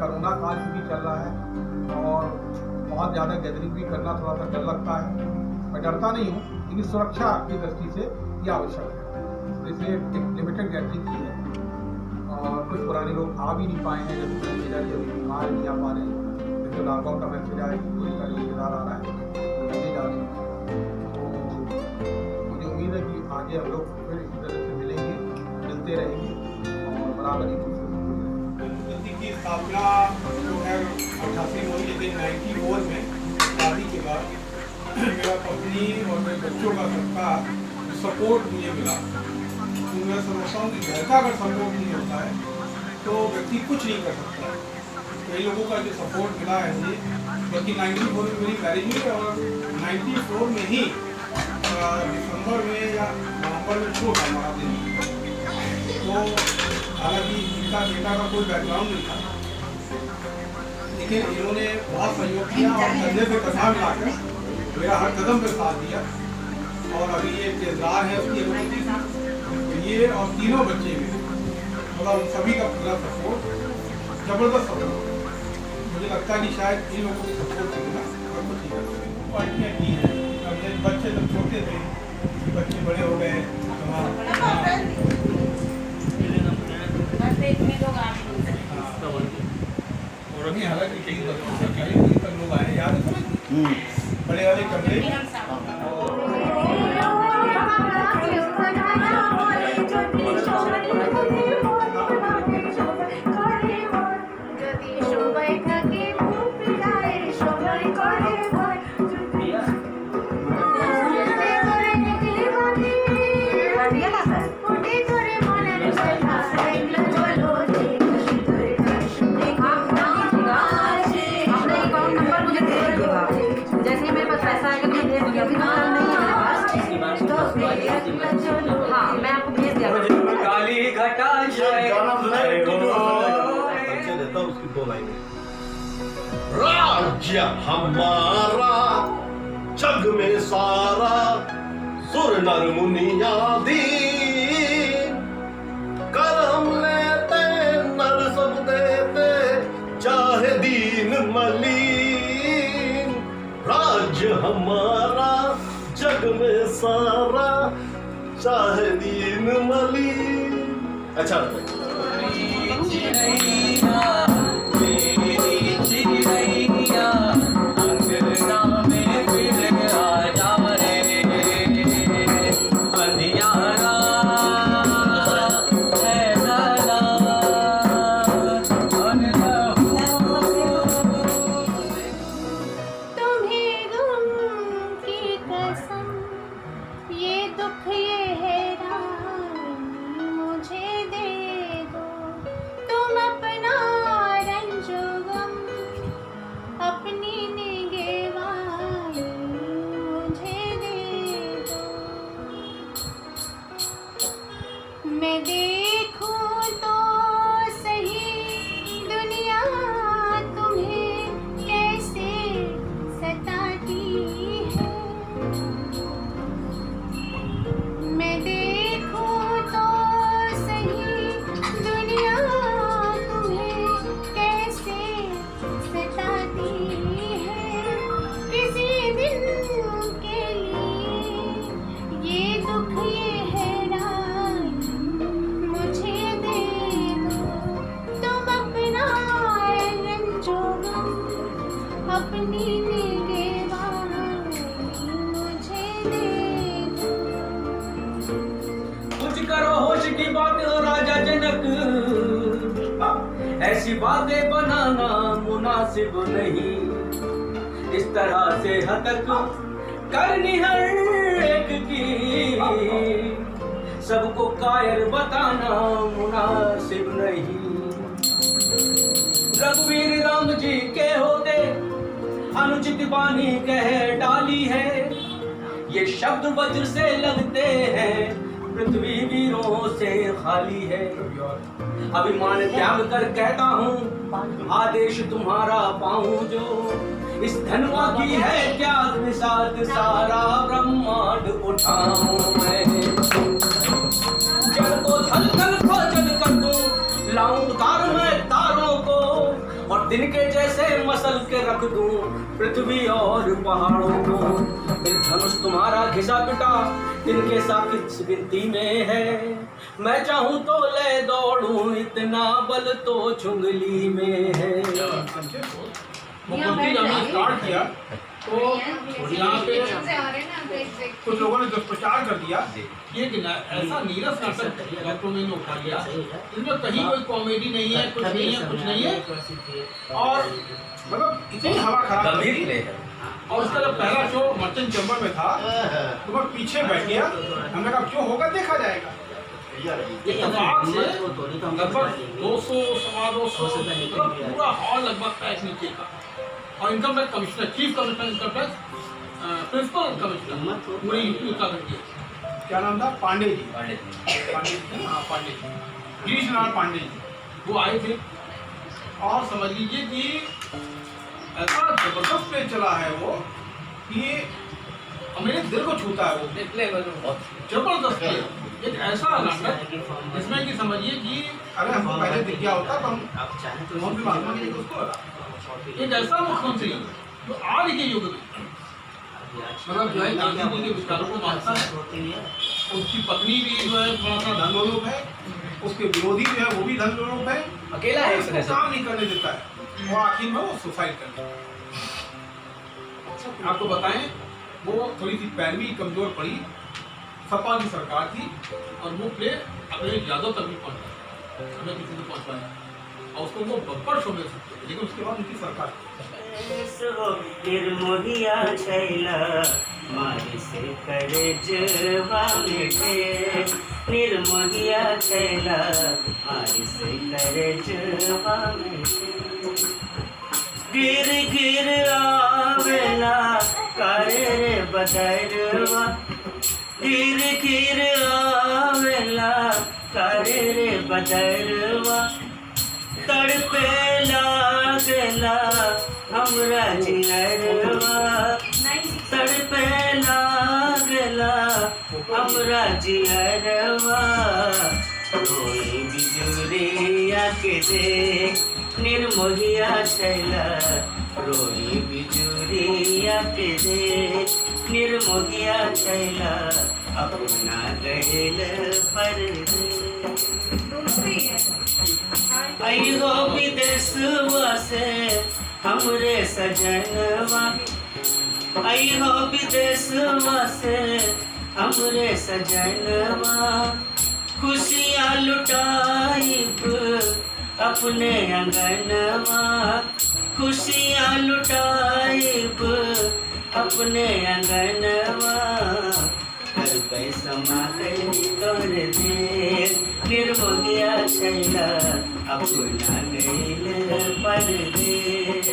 कोरोना काल भी चल रहा है और बहुत ज़्यादा गैदरिंग भी करना थोड़ा सा डर लगता है। मैं डरता नहीं हूँ, लेकिन सुरक्षा की दृष्टि से ये आवश्यक है, इसलिए एक लिमिटेड गैदरिंग की है। और कुछ पुराने लोग आ भी नहीं पाए हैं, जब मेरा जब बीमार नहीं आ पा रहे हैं, जैसे लॉकडाउन का मैसेज आया कि कोई का रिश्तेदार आ रहा है नहीं जा रहे हैं, तो मुझे उम्मीद है कि आगे हम लोग फिर इसी तरह से मिलेंगे, मिलते रहेंगे और बराबर एक दूसरे की स्थापना जो है 88 में हुई, लेकिन 94 में शादी के बाद मेरा पत्नी और मेरे बच्चों का सबका सपोर्ट मुझे मिला। तो मैं समझता हूँ कि घर का अगर सपोर्ट नहीं होता है तो व्यक्ति कुछ नहीं कर सकता है। कई लोगों का जो सपोर्ट मिला है मुझे, बल्कि 94 में मेरी मैरिज हुई और 94 में ही दिसंबर में या नवंबर में शो था हमारा दिन। तो हालांकि इनका बेटा का कोई बैकग्राउंड नहीं था, लेकिन इन्होंने बहुत सहयोग किया और कंधे पे कंधा मिलाकर मेरा हर कदम पे साथ दिया। और अभी ये केदार है उसकी अनुमति, ये और तीनों बच्चे भी, मतलब सभी का पूरा सपोर्ट, जबरदस्त सपोर्ट। मुझे लगता है कि शायद इन लोगों को सपोर्ट करना और कुछ नहीं कर सकते। पार्टियाँ की हैं, अब बच्चे जब छोटे थे, बच्चे बड़े हो गए, और अभी हालांकि कई सरकारी तक लोग आए, याद है बड़े वाले कमरे हाँ, मैं आपको भेज दिया। काली घटा उसकी 2 लाइनें। राज्य हमारा जग में सारा, सुर नर मुनिया दीन, कर हम लेते नर सब देते, चाहे दीन मलीन। राज्य हमारा जग में सारा, चाहे दीन मलीन। अच्छा मैं देखूं तो सही दुनिया तुम्हें कैसे सताती है। मैं देखूं तो सही दुनिया तुम्हें कैसे सताती है। किसी दिन के लिए ये दुख ये अपनी मुझे दे दो। कुछ करो होश की बात हो राजा जनक, ऐसी ऐसी बातें बनाना मुनासिब नहीं, इस तरह से हतक करनी हर एक की, सबको कायर बताना मुनासिब नहीं। रघुवीर राम जी के होते अनुचित बानी कह डाली है, ये शब्द वज्र से लगते हैं पृथ्वी वीरों से खाली है। अभिमान त्याग कर कहता हूँ आदेश तुम्हारा पाऊं जो, इस धनवा की है क्या निषाद सारा ब्रह्मांड उठाऊं मैं। जल को थल थल खोजल कर दूं, लाऊं उतार मैं तारों को, और दिन के जैसे मसल के रख दूं पृथ्वी और पहाड़ों को। फिर धनुष तुम्हारा घिसा पिटा इनके साथ गिनती में है, मैं चाहूं तो ले दौड़ूं इतना बल तो चुंगली में है। मुख्यमंत्री जब ने स्टार्ट किया तो यहाँ पे कुछ लोगों ने दुष्प्रचार कर दिया कि एक ऐसा नीरस नाटक डॉक्टरों ने उठा लिया, इसमें कहीं कोई कॉमेडी नहीं है, कुछ नहीं है, कुछ नहीं है, और मतलब इतनी हवा खराब थी। और उसका जब पहला शो मर्चेंट चैम्बर में था तो मैं पीछे बैठ गया, हमने कहा जो होगा देखा जाएगा। इत्तेफाक से लगभग 200 सवा 200 पूरा हॉल लगभग पैक नीचे का, और income tax commissioner, chief commissioner income tax, principal commissioner पूरी यूपी उत्तराखंड के, क्या नाम था, पांडे जी, हाँ पांडे जी, गिरीश नारायण पांडे जी, वो आए थे। और समझ लीजिए कि ऐसा जबरदस्त प्ले चला है वो कि मेरे दिल को छूता है वो, जबरदस्त प्ले। एक ऐसा नाटक जिसमें कि समझिए कि अगर हमको पहले दिख गया होता तो हम भी महात्मा जी उसको, एक ऐसा मुख्यमंत्री जो आज के युग में मतलब जो है गांधी जी के विचारों को मानता है, उसकी पत्नी भी जो है थोड़ा सा धनलोलुप है, उसके विरोधी जो है वो भी धनलोलुप है, अकेला है, उसको काम नहीं करने देता है, और आखिर में वो सुसाइड करता है। आपको बताएं वो थोड़ी सी पैरवी कमजोर पड़ी, सपा की सरकार थी, और वो प्ले अखिलेश यादव तक भी पहुंचा, हमें किसी को पहुंच पाया, और उसको वो बब्बर शो मिल सकते थे, लेकिन उसके बाद उनकी सरकार निर्मोहिया छैला मारी से करे जवा मिटे, निर्मोहिया छैला मारी से करे जवा मिटे, गिर गिर आवेला करे रे बदरवा, गिर गिर आवेला करे रे बदरवा, तड़पे लागला हमरा जियरवा, तड़पे लागला हमरा जियरवा, कोई बिजुरिया के दे निर्मोहिया छैला, रोई बिजुरिया के दे निर्मोहिया छैला, अपना गैल पर आई हो विदेशवा से हमरे सजनवा, आई हो विदेशवा से हमरे सजनवा, खुशियाँ लुटाइब अपने अंगनवा, खुशियाँ लुटाइब अपने अंगनवा, हर पैसा मांगे तोर दे निर्मोहिया छैला, अपना गैल परदेश,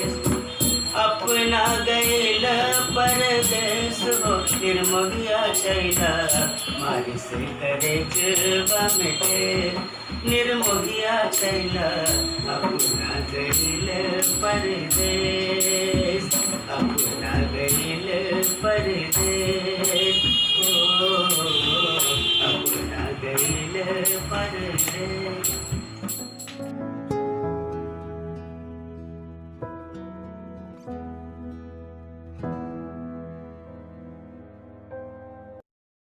अपना गैल परदेश हो निर्मोहिया छैला, मारी से करे जवा मिटे, निर्मोहिया छैला, अपना गैल परदेश।